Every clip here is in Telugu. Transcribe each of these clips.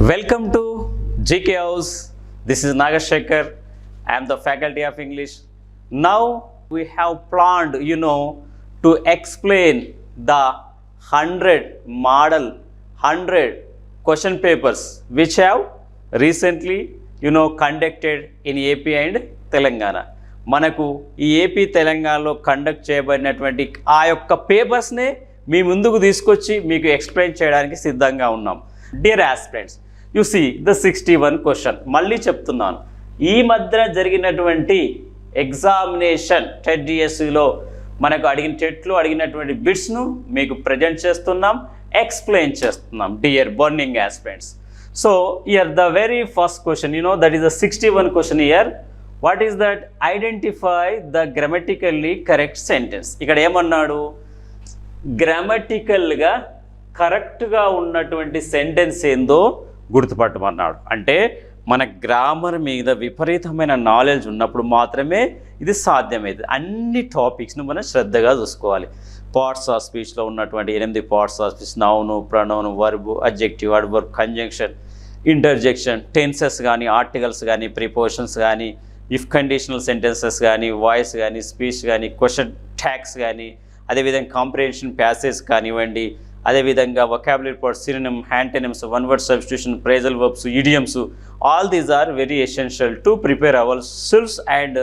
Welcome to GK House. This is Nagashekar. I am the faculty of English. Now we have planned, to explain the 100 model, 100 question papers which have recently, conducted in AP and Telangana. మనకు ఈ ఏపీ తెలంగాణలో కండక్ట్ చేయబడినటువంటి ఆ యొక్క పేపర్స్నే మీ ముందుకు తీసుకొచ్చి మీకు ఎక్స్ప్లెయిన్ చేయడానికి సిద్ధంగా ఉన్నాం. Dear aspirants, you see the 61 question. మళ్ళీ చెప్తున్నాను, ఈ మధ్యన జరిగినటువంటి ఎగ్జామినేషన్ టెట్ డిఎస్సిలో మనకు టెట్లో అడిగినటువంటి బిట్స్ను మీకు ప్రజెంట్ చేస్తున్నాం, ఎక్స్ప్లెయిన్ చేస్తున్నాం. Dear burning aspirants, so year the very first question, that is the 61 question year. What is that? Identify the grammatically correct sentence. ఇక్కడ ఏమన్నాడు? గ్రామటికల్గా కరెక్ట్గా ఉన్నటువంటి సెంటెన్స్ ఏందో గుర్తుపట్టమన్నాడు. అంటే మన గ్రామర్ మీద విపరీతమైన నాలెడ్జ్ ఉన్నప్పుడు మాత్రమే ఇది సాధ్యమైంది. అన్ని టాపిక్స్ను మనం శ్రద్ధగా చూసుకోవాలి. పార్ట్స్ ఆఫ్ స్పీచ్లో ఉన్నటువంటి 8 parts of speech, noun, pronoun, verb, adjective, adverb, conjunction, interjection, tenses కానీ, ఆర్టికల్స్ కానీ, ప్రిపోజిషన్స్ కానీ, ఇఫ్ కండిషనల్ సెంటెన్సెస్ కానీ, వాయిస్ కానీ, స్పీచ్ కానీ, క్వశ్చన్ ట్యాగ్స్ కానీ, అదేవిధంగా కాంప్రిహెన్షన్ ప్యాసేజ్ కానివ్వండి, అదేవిధంగా vocabulary parts, synonym, antonyms, one word substitution, phrasal verbs, idioms, all these are very essential to prepare our selfs and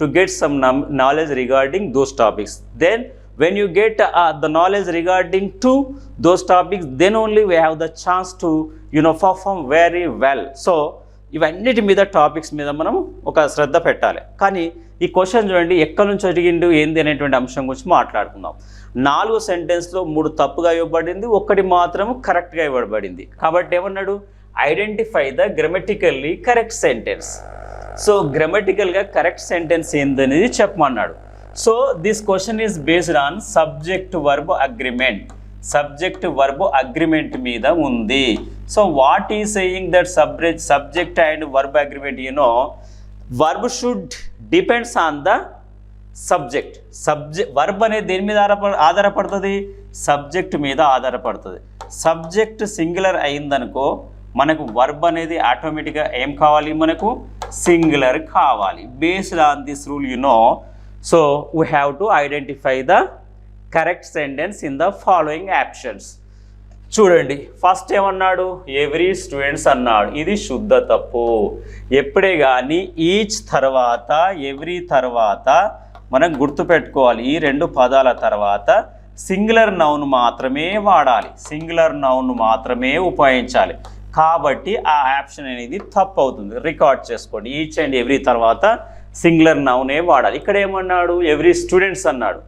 to get some knowledge regarding those topics. Then when you get the knowledge regarding to those topics, then only we have the chance to perform very well. So ఇవన్నిటి మీద టాపిక్స్ మీద మనం ఒక శ్రద్ధ పెట్టాలి. కానీ ఈ క్వశ్చన్ చూడండి, ఎక్కడి నుంచి అడిగిండు ఏంది అనేటువంటి అంశం గురించి మాట్లాడుకుందాం. 4 సెంటెన్స్లో 3 తప్పుగా ఇవ్వబడింది, 1 మాత్రం కరెక్ట్గా ఇవ్వబడింది. కాబట్టి ఏమన్నాడు? Identify the grammatically correct sentence. So గ్రామటికల్గా కరెక్ట్ సెంటెన్స్ ఏందనేది చెప్పమన్నాడు. So this question is based on subject verb agreement. Subject verb agreement మీద ఉంది. So what is saying that subject and verb agreement? Verb should depends on the subject. Verb అనేది దేని మీద ఆధారపడుతుంది? సబ్జెక్ట్ మీద ఆధారపడుతుంది. సబ్జెక్ట్ సింగులర్ అయిందనుకో మనకు వర్బ్ అనేది ఆటోమేటిక్గా ఏం కావాలి? మనకు సింగులర్ కావాలి. Based on this rule so we have to identify the correct sentence in the following options. చూడండి, ఫస్ట్ ఏమన్నాడు? ఎవ్రీ స్టూడెంట్స్ అన్నాడు. ఇది శుద్ధ తప్పు. ఎప్పుడే కానీ ఈచ్ తర్వాత, ఎవ్రీ తర్వాత మనం గుర్తుపెట్టుకోవాలి, ఈ 2 పదాల తర్వాత సింగులర్ నౌన్ మాత్రమే వాడాలి, సింగులర్ నౌన్ మాత్రమే ఉపయోగించాలి. కాబట్టి ఆ ఆప్షన్ అనేది తప్పు అవుతుంది. రికార్డ్ చేసుకోండి, ఈచ్ అండ్ ఎవ్రీ తర్వాత సింగులర్ నౌనే వాడాలి. ఇక్కడ ఏమన్నాడు? ఎవ్రీ స్టూడెంట్స్ అన్నాడు.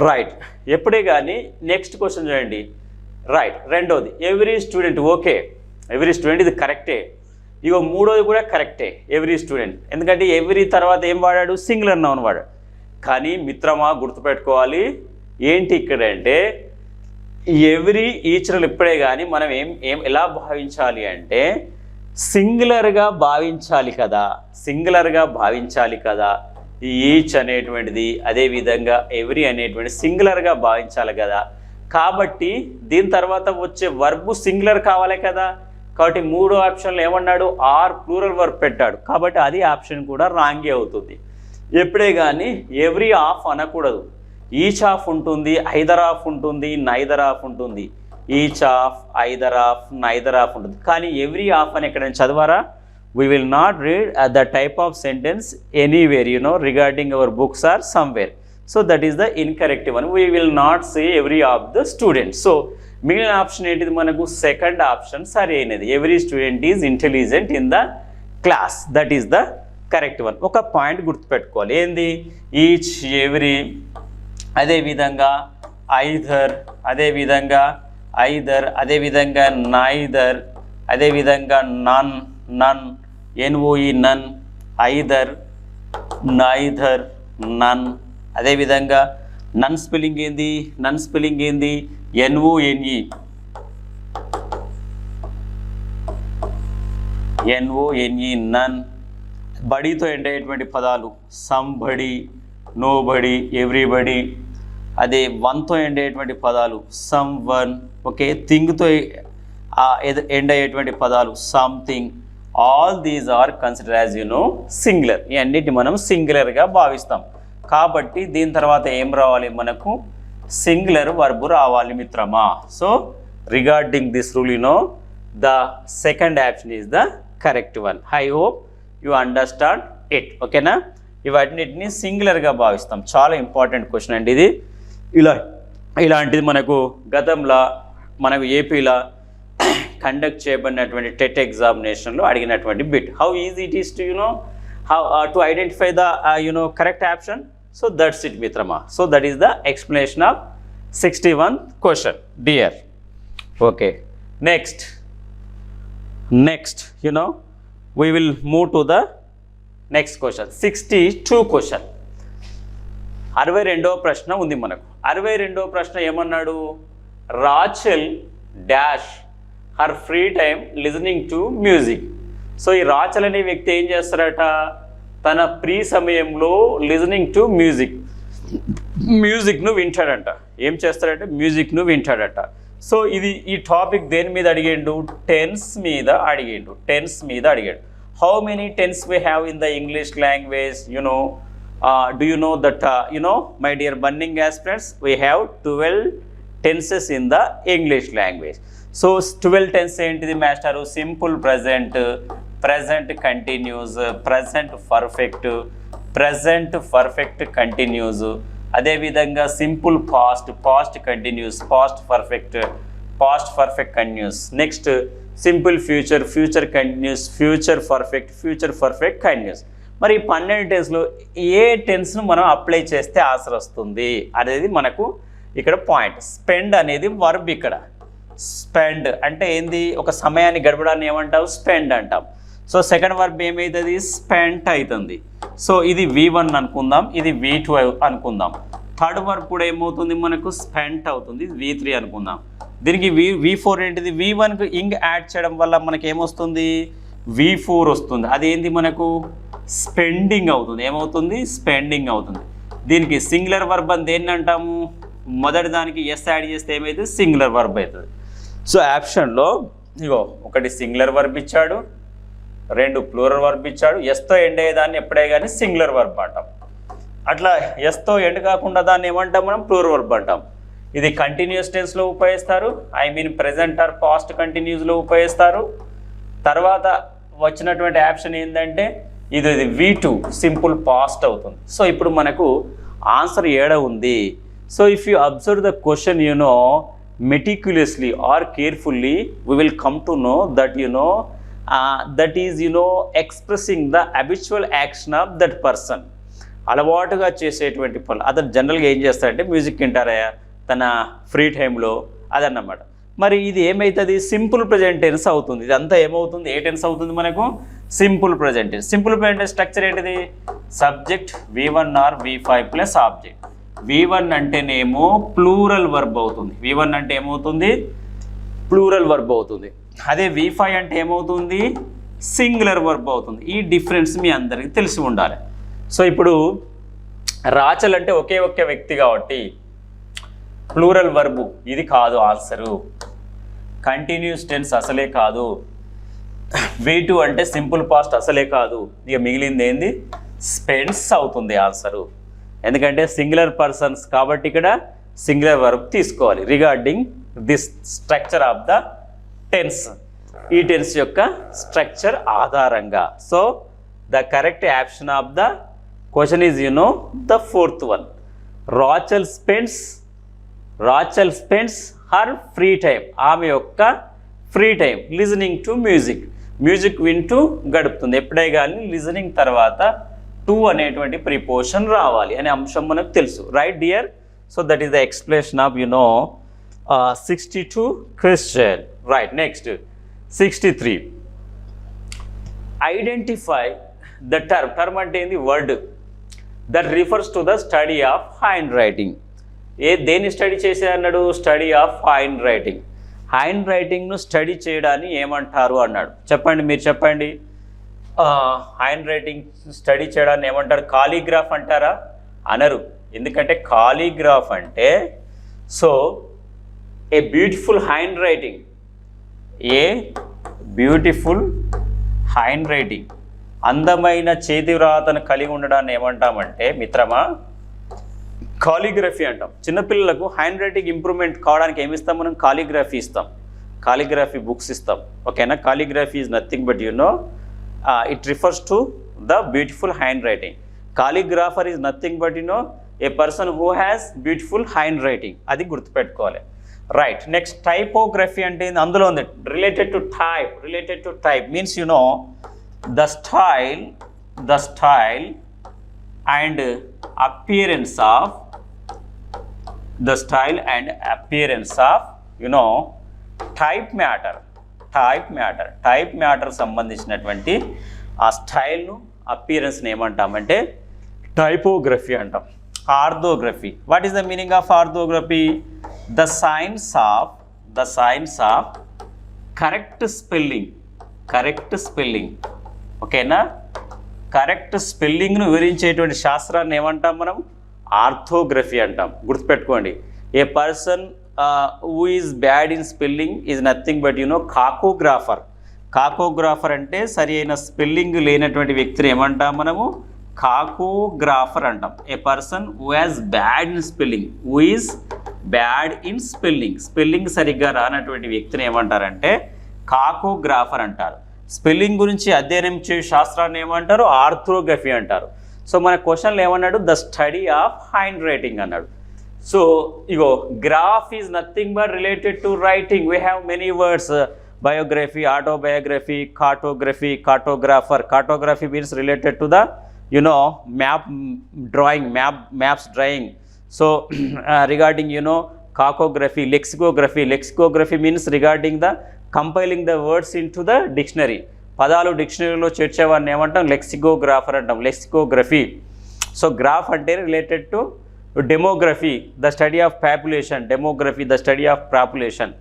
రైట్. ఎప్పుడే కానీ నెక్స్ట్ క్వశ్చన్ చూడండి. రైట్. రెండోది every student. Okay, every student ఇది కరెక్టే. ఇగో మూడోది కూడా కరెక్టే, ఎవ్రీ స్టూడెంట్. ఎందుకంటే ఎవ్రీ తర్వాత ఏం వాడాడు? సింగులర్ నౌన్ వాడాడు. కానీ మిత్రమా గుర్తుపెట్టుకోవాలి, ఏంటి ఇక్కడ అంటే ఎవ్రీ ఈచ్లు ఇప్పుడే కానీ మనం ఎలా భావించాలి అంటే సింగులర్గా భావించాలి కదా, సింగులర్గా భావించాలి కదా. ఈ ఈచ్ అనేటువంటిది, అదేవిధంగా ఎవ్రీ అనేటువంటి సింగులర్గా భావించాలి కదా. కాబట్టి దీని తర్వాత వచ్చే వర్బ్ సింగులర్ కావాలి కదా. కాబట్టి 3వ ఆప్షన్లో ఏమన్నాడు? ఆర్ ప్లూరల్ వర్బ్ పెట్టాడు. కాబట్టి అది ఆప్షన్ కూడా రాంగే అవుతుంది. ఎప్పుడే కానీ ఎవ్రీ ఆఫ్ అనకూడదు. ఈచ్ ఆఫ్ ఉంటుంది, ఐదర్ ఆఫ్ ఉంటుంది, నైదర్ ఆఫ్ ఉంటుంది. Each of, either of, neither of ఉంటుంది. కానీ ఎవ్రీ ఆఫ్ అని ఎక్కడ చదివారా? We will not read the type of sentence anywhere, regarding our books or somewhere. So that is the incorrect one. We will not say every of the students. So మిగిలిన ఆప్షన్ ఏంటిది? మనకు సెకండ్ ఆప్షన్ సరైనది. Every student is intelligent in the class. That is the correct one. ఒక పాయింట్ గుర్తుపెట్టుకోవాలి, ఏంది? ఈచ్, ఎవ్రీ, అదేవిధంగా ఐదర్, అదేవిధంగా ఐదర్, అదేవిధంగా నైదర్, అదేవిధంగా నన్, నన్, ఎన్ఓఈ నన్, ఐదర్, నైదర్, నన్. అదేవిధంగా నన్ స్పెల్లింగ్ ఏంది? నన్ స్పెల్లింగ్ ఏంది? ఎన్ఓఎన్ఈ, ఎన్ఓఎన్ఈ నన్. బడితో ఎండేటువంటి పదాలు సంబడి, నోబడి, ఎవ్రీబడి. అదే వన్తో ఎండేటువంటి పదాలు సమ్ వన్. ఓకే, థింగ్తో ఎండ్ అయ్యేటువంటి పదాలు something, all these are consider as singular. ఈ అన్నిటిని మనం సింగులర్గా భావిస్తాం. కాబట్టి దీని తర్వాత ఏం రావాలి, మనకు సింగులర్ వర్బ్ రావాలి మిత్రమా. So regarding this rule the second option is the correct one. I hope you understand it. ఓకేనా? ఇవన్నిటిని సింగులర్గా భావిస్తాం. చాలా ఇంపార్టెంట్ క్వశ్చన్ అండి ఇది. ఇలాంటిది మనకు గతంలో మనకు ఏపీలో కండక్ట్ చేయబడినటువంటి టెట్ ఎగ్జామినేషన్లో అడిగినటువంటి bit. How easy it is to how to identify the correct option. So that's it మిత్రమా. So that is the explanation of 61th question dear. Okay, next we will move to the next question. 62 question. 62వ ప్రశ్న ఉంది మనకు. 62వ ప్రశ్న ఏమన్నాడు, Rachel dash her free time listening to music. So ఈ రాచెల్ అనే వ్యక్తి ఏం చేస్తారట, తన ఫ్రీ సమయంలో లిజనింగ్ టు మ్యూజిక్ను వింటాడంట. ఏం చేస్తాడంటే మ్యూజిక్ను వింటాడట. సో ఈ టాపిక్ దేని మీద అడిగాడు, టెన్స్ మీద అడిగాడు. How many tense we have in the English language? do you know that my dear burning aspirants, we have 12 tenses in the English language. So 12 tenses ఏంటిది master? Simple present, present continuous, present perfect continuous, అదేవిధంగా simple past, past continuous, past perfect continuous. Next simple future continuous, future perfect continuous. మరి ఈ 12 టెన్స్లో ఏ టెన్స్ను మనం అప్లై చేస్తే ఆన్సర్ వస్తుంది అనేది మనకు ఇక్కడ పాయింట్. స్పెండ్ అనేది వర్బ్. ఇక్కడ స్పెండ్ అంటే ఏంది, ఒక సమయాన్ని గడపడాన్ని ఏమంటావు, స్పెండ్ అంటాం. సో సెకండ్ వర్బ్ ఏమవుతుంది, స్పెంట్ అవుతుంది. సో ఇది V1 అనుకుందాం, ఇది V2 అనుకుందాం. థర్డ్ వర్బ్ కూడా ఏమవుతుంది మనకు, స్పెంట్ అవుతుంది, V3 అనుకుందాం. దీనికి V4 ఏంటిది, V1కు ఇంగ్ యాడ్ చేయడం వల్ల మనకి ఏమొస్తుంది, V4 వస్తుంది. అదేంటి మనకు, స్పెండింగ్ అవుతుంది. ఏమవుతుంది, స్పెండింగ్ అవుతుంది. దీనికి సింగులర్ వర్బ్ అని దేన్ని అంటాము, మొదటి దానికి ఎస్ యాడ్ చేస్తే ఏమవుతుంది, సింగులర్ వర్బ్ అవుతుంది. సో ఆప్షన్లో ఇగో ఒకటి సింగులర్ వర్బ్ ఇచ్చాడు, 2 ప్లూరల్ వర్బ్ ఇచ్చాడు. ఎస్తో ఎండ్ అయ్యేదాన్ని ఎప్పుడే కానీ సింగులర్ వర్బ్ అంటాం. అట్లా ఎస్తో ఎండ్ కాకుండా దాన్ని ఏమంటాం మనం, ప్లూరల్ వర్బ్ అంటాం. ఇది కంటిన్యూస్ టెన్స్లో ఉపయోగిస్తారు, ప్రెజెంట్ ఆర్ పాస్ట్ కంటిన్యూస్లో ఉపయోగిస్తారు. తర్వాత వచ్చినటువంటి ఆప్షన్ ఏంటంటే ఇది V2 సింపుల్ పాస్ట్ అవుతుంది. సో ఇప్పుడు మనకు ఆన్సర్ ఏడ ఉంది. So if you observe the question meticulously or carefully, we will come to know that that is expressing the habitual action of that person. అలవాటుగా చేసేటువంటి పనులు. అతను జనరల్గా ఏం చేస్తాడంటే మ్యూజిక్ వింటారా తన ఫ్రీ టైంలో, అదన్నమాట. మరి ఇది ఏమవుతుంది, సింపుల్ ప్రెజెంట్ టెన్స్ అవుతుంది. ఇదంతా ఏమవుతుంది, ఏ టెన్స్ అవుతుంది మనకు, simple present tense. Simple present tense structure ఏంటిది, subject V1 or V5 plus object. V1 అంటేనేమో ప్లూరల్ వర్బ్ అవుతుంది. V1 అంటే ఏమవుతుంది, ప్లూరల్ వర్బ్ అవుతుంది. అదే V5 అంటే ఏమవుతుంది, సింగులర్ వర్బ్ అవుతుంది. ఈ డిఫరెన్స్ మీ అందరికీ తెలిసి ఉండాలి. సో ఇప్పుడు రాచల్ అంటే ఒకే వ్యక్తి కాబట్టి ప్లూరల్ వర్బు, ఇది కాదు ఆన్సరు. కంటిన్యూస్ టెన్స్ అసలే కాదు. V2 అంటే సింపుల్ పాస్ట్ అసలే కాదు. ఇక మిగిలింది ఏంది, స్పెండ్స్ అవుతుంది ఆన్సరు. ఎందుకంటే సింగులర్ పర్సన్స్ కాబట్టి ఇక్కడ సింగులర్ వర్బ్ తీసుకోవాలి regarding this structure of the tense. ఈ టెన్స్ యొక్క స్ట్రక్చర్ ఆధారంగా. So the correct option of the question is the fourth one. Rachel spends her free time. ఆమె యొక్క free time listening to music వింటూ గడుపుతుంది. ఎప్పుడే కానీ లిజనింగ్ తర్వాత టు అనేటువంటి ప్రిపోజిషన్ రావాలి అనే అంశం మనకు తెలుసు, right dear? So that is the explanation of 62 question. Right, next 63. Identify the term అంటే ఏంది, word that refers to the study of handwriting. దేన్ని స్టడీ చేసే అన్నాడు, study of handwriting. Hand రైటింగ్ను స్టడీ చేయడాన్ని ఏమంటారు అన్నాడు. చెప్పండి, మీరు చెప్పండి. హ్యాండ్ రైటింగ్ స్టడీ చేయడాన్ని ఏమంటారు, కాలీగ్రాఫ్ అంటారా? అనరు. ఎందుకంటే కాలీగ్రాఫ్ అంటే so a beautiful hand writing, a beautiful hand writing, అందమైన చేతి వ్రాతను కలిగి ఉండడాన్ని ఏమంటామంటే మిత్రమా కాలిగ్రఫీ అంటాం. చిన్నపిల్లలకు హ్యాండ్ రైటింగ్ ఇంప్రూవ్మెంట్ కావడానికి ఏమి ఇస్తాం మనం? కాలిగ్రఫీ ఇస్తాం, కాలిగ్రఫీ బుక్స్ ఇస్తాం. ఓకేనా? Calligraphy is nothing but it refers to the beautiful handwriting. Calligrapher is nothing but a person who has beautiful handwriting. అది గుర్తుపెట్టుకోవాలి. రైట్. నెక్స్ట్ టైపోగ్రఫీ అంటే అందులో ఉంది related to type. Related to type means the style and appearance of type matter సంబంధించినటువంటి ఆ స్టైల్ను అపియరెన్స్ని ఏమంటామంటే టైపోగ్రఫీ అంటాం. Orthography. What is the meaning of orthography? The science of correct spelling. ఓకేనా? కరెక్ట్ స్పెల్లింగ్ను వివరించేటువంటి శాస్త్రాన్ని ఏమంటాం మనం? ఆర్థోగ్రఫీ అంటాం. గుర్తుపెట్టుకోండి. A person who is bad in spelling is nothing but cacographer. Cacographer అంటే సరి అయిన స్పెల్లింగ్ లేనటువంటి వ్యక్తిని ఏమంటాం మనము? కాకోగ్రాఫర్ అంటాం. A person who has bad in spelling సరిగ్గా రానటువంటి వ్యక్తిని ఏమంటారంటే కాకోగ్రాఫర్ అంటారు. స్పెల్లింగ్ గురించి అధ్యయనం చేసే శాస్త్రాన్ని ఏమంటారు? ఆర్థోగ్రఫీ అంటారు. సో మన క్వశ్చన్లు ఏమన్నాడు? The study of handwriting అన్నాడు. So graph is nothing but related to writing. We have many words: biography, autobiography, cartography, cartographer. Cartography means related to the maps drawing. So regarding lexicography means regarding the compiling the words into the dictionary. పదాలు డిక్షనరీలో చేర్చేవాడిని ఏమంటాం? లెక్సికోగ్రాఫర్ అంటాం. లెక్సికోగ్రఫీ. సో గ్రాఫ్ అంటే related to demography, the study of population. Demography the study of population.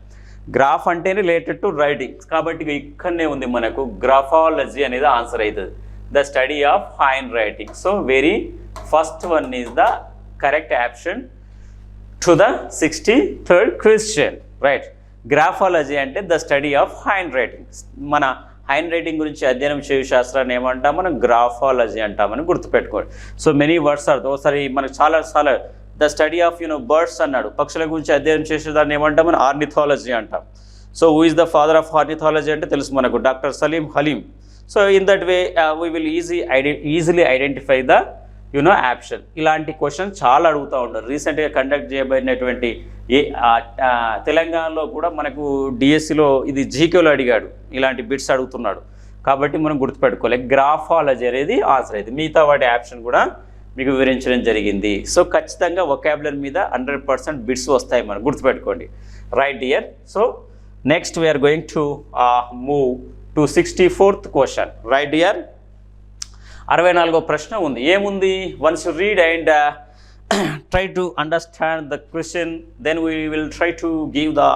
Graph అంటే రిలేటెడ్ టు రైటింగ్. కాబట్టి ఇక్కడనే ఉంది మనకు గ్రాఫాలజీ అనేది ఆన్సర్ అవుతుంది. The study of handwriting. So very first one is the correct option to the 63rd question. Right. Graphology అంటే the study of handwriting. మన హ్యాండ్ రైటింగ్ గురించి అధ్యయనం చేయు శాస్త్రాన్ని ఏమంటాం మనం? గ్రాఫాలజీ అంటామని గుర్తుపెట్టుకోండి. సో మెనీ వర్డ్స్ ఆర్ ఒకసారి మనకు చాలా ద స్టడీ ఆఫ్ బర్డ్స్ అన్నాడు. పక్షుల గురించి అధ్యయనం చేసేదాన్ని ఏమంటాం మనం? ఆర్నిథాలజీ అంటాం. So who is the father of ornithology అంటే తెలుసు మనకు, doctor Salim Halim. So in that way we will easily identify the option. ఇలాంటి క్వశ్చన్ చాలా అడుగుతూ ఉంటారు. రీసెంట్గా కండక్ట్ చేయబడినటువంటి తెలంగాణలో కూడా మనకు డిఎస్సిలో ఇది జీకేలో అడిగాడు, ఇలాంటి బిట్స్ అడుగుతున్నాడు. కాబట్టి మనం గుర్తుపెట్టుకోవాలి గ్రాఫాలజీ అనేది ఆన్సర్ అయింది. మిగతా వాటి ఆప్షన్ కూడా మీకు వివరించడం జరిగింది. సో ఖచ్చితంగా వొకాబులరీ మీద 100% బిట్స్ వస్తాయి, మనం గుర్తుపెట్టుకోండి. Right dear. So next we are going to move to 64th question. Right dear. 64వ ప్రశ్న ఉంది. ఏముంది? Once you read and try to understand the question, then we will try to give the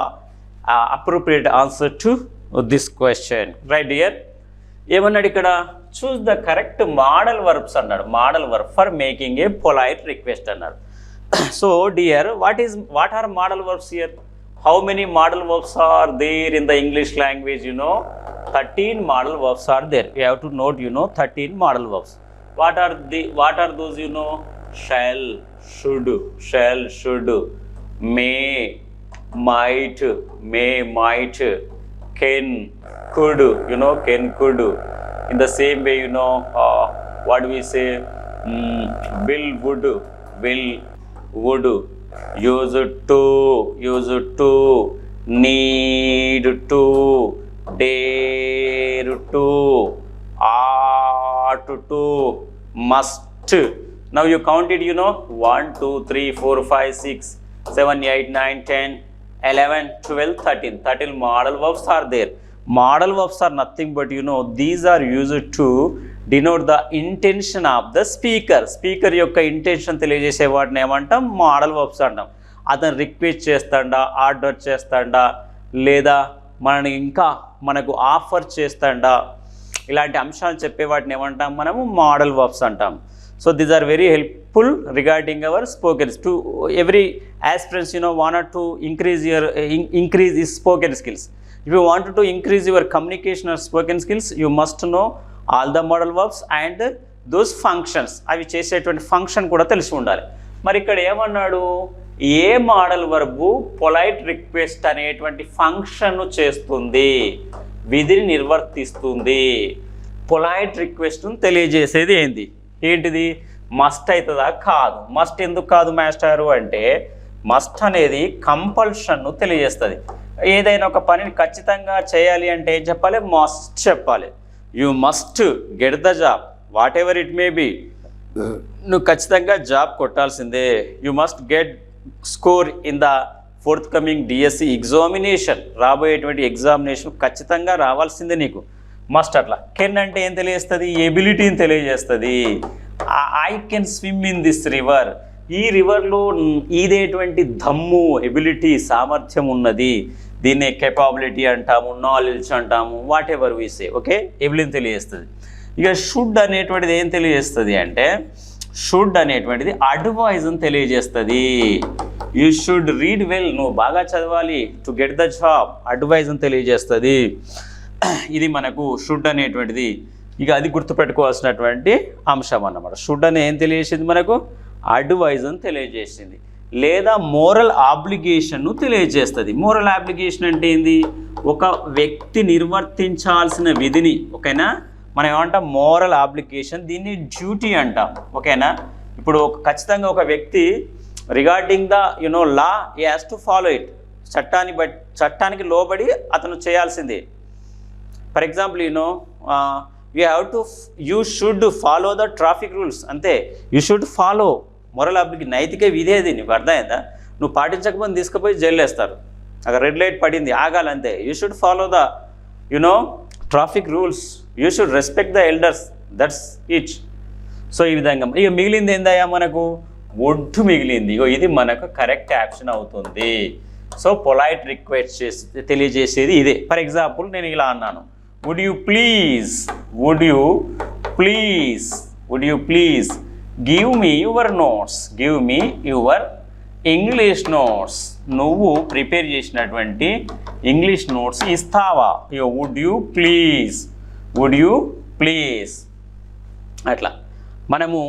appropriate answer to this question. Right dear. ఏమన్నాడు ఇక్కడ? Choose the correct modal verbs అన్నాడు. Modal verb for making a polite request అన్నాడు. So dear, what are model verbs here? How many model verbs are there in the English language? 13 model verbs are there. You have to note 13 model verbs. What are those? Shall, should, may, might, can, could. Can, could. In the same way, what do we say? Will, would, used to, need to, dare to, ought to, must. Now you count it, 1, 2, 3, 4, 5, 6, 7, 8, 9, 10, 11, 12, 13. 13 model verbs are there. Model verbs are nothing but, these are used to denote the intention of the speaker. Speaker యొక్క ఇంటెన్షన్ తెలియజేసే వాటిని ఏమంటాం? మోడల్ వర్బ్స్ అంటాం. అతను రిక్వెస్ట్ చేస్తాడా, ఆర్డర్ చేస్తాడా, లేదా మనకు ఆఫర్ చేస్తాడా, ఇలాంటి అంశాలు చెప్పే వాటిని ఏమంటాం మనము? మోడల్ వర్బ్స్ అంటాం. So these are very helpful regarding our spoken. To every aspirants, wanted to increase his spoken skills. If you want to increase your communication or spoken skills you must know all the modal verbs and those functions. అవి చేసేటువంటి ఫంక్షన్ కూడా తెలిసి ఉండాలి. మరి ఇక్కడ ఏమన్నాడు, ఏ మోడల్ వర్బు పొలైట్ రిక్వెస్ట్ అనేటువంటి ఫంక్షన్ను చేస్తుంది, విధిని నిర్వర్తిస్తుంది. పొలైట్ రిక్వెస్ట్ను తెలియజేసేది ఏంటిది మస్ట్ అవుతుందా? కాదు. మస్ట్ ఎందుకు కాదు మాస్టారు అంటే, మస్ట్ అనేది కంపల్షన్ను తెలియజేస్తుంది. ఏదైనా ఒక పనిని ఖచ్చితంగా చేయాలి అంటే ఏం చెప్పాలి? మస్ట్ చెప్పాలి. You must get the job whatever it may be. నువ్వు ఖచ్చితంగా జాబ్ కొట్టాల్సిందే. You must get score in the forthcoming DSC examination. రాబోయేటువంటి ఎగ్జామినేషన్ ఖచ్చితంగా రావాల్సిందే నీకు. మస్ట్ అట్లా. కెన్ అంటే ఏం తెలియజేస్తుంది? ఎబిలిటీని తెలియజేస్తుంది. I can swim in this river. ఈ రివర్లో ఇదేటువంటి దమ్ము, ఎబిలిటీ, సామర్థ్యం ఉన్నది. దీన్నే కెపాబిలిటీ అంటాము, నాలెడ్జ్ అంటాము, whatever we say. Okay, ability తెలియజేస్తుంది. ఇక షుడ్ అనేటువంటిది ఏం తెలియజేస్తుంది అంటే, షుడ్ అనేటువంటిది అడ్వైజ్ని తెలియజేస్తుంది. యూ షుడ్ రీడ్ వెల్, నువ్వు బాగా చదవాలి టు గెట్ ద జాబ్, అడ్వైజ్ని తెలియజేస్తుంది. ఇది మనకు షుడ్ అనేటువంటిది. ఇక అది గుర్తుపెట్టుకోవాల్సినటువంటి అంశం అన్నమాట. షుడ్ అని ఏం తెలియజేసింది మనకు? అడ్వైజ్ అని తెలియజేసింది. లేదా మోరల్ ఆబ్లిగేషన్ను తెలియజేస్తుంది. మోరల్ ఆబ్లిగేషన్ అంటే ఏంది? ఒక వ్యక్తి నిర్వర్తించాల్సిన విధిని, ఓకేనా, మనం ఏమంటాం? Moral obligation. దీన్ని డ్యూటీ అంటాం, ఓకేనా. ఇప్పుడు ఖచ్చితంగా ఒక వ్యక్తి regarding the law he has to follow it. చట్టానికి లోబడి అతను చేయాల్సిందే. For example you should follow the traffic rules, అంతే. You should follow moral obligation, నైతిక విధేది. నీకు అర్థమైందా? నువ్వు పాటించకపోతే తీసుకుపోయి జైలు వేస్తారు. అక్కడ రెడ్ లైట్ పడింది, ఆగాలంతే. You should follow the traffic rules. You should respect the elders, that's it. So ఈ విధంగా ఇక మిగిలింది ఏందయ్యా మనకు? వుడ్ మిగిలింది. ఇది మనకు కరెక్ట్ ఆప్షన్ అవుతుంది. సో పొలైట్ రిక్వెస్ట్ తెలియజేసేది ఇదే. ఫర్ ఎగ్జాంపుల్ నేను ఇలా అన్నాను, would you please give me your notes, give me your English notes. నువ్వు ప్రిపేర్ చేసినటువంటి ఇంగ్లీష్ నోట్స్ ఇస్తావా? would you please అట్లా మనము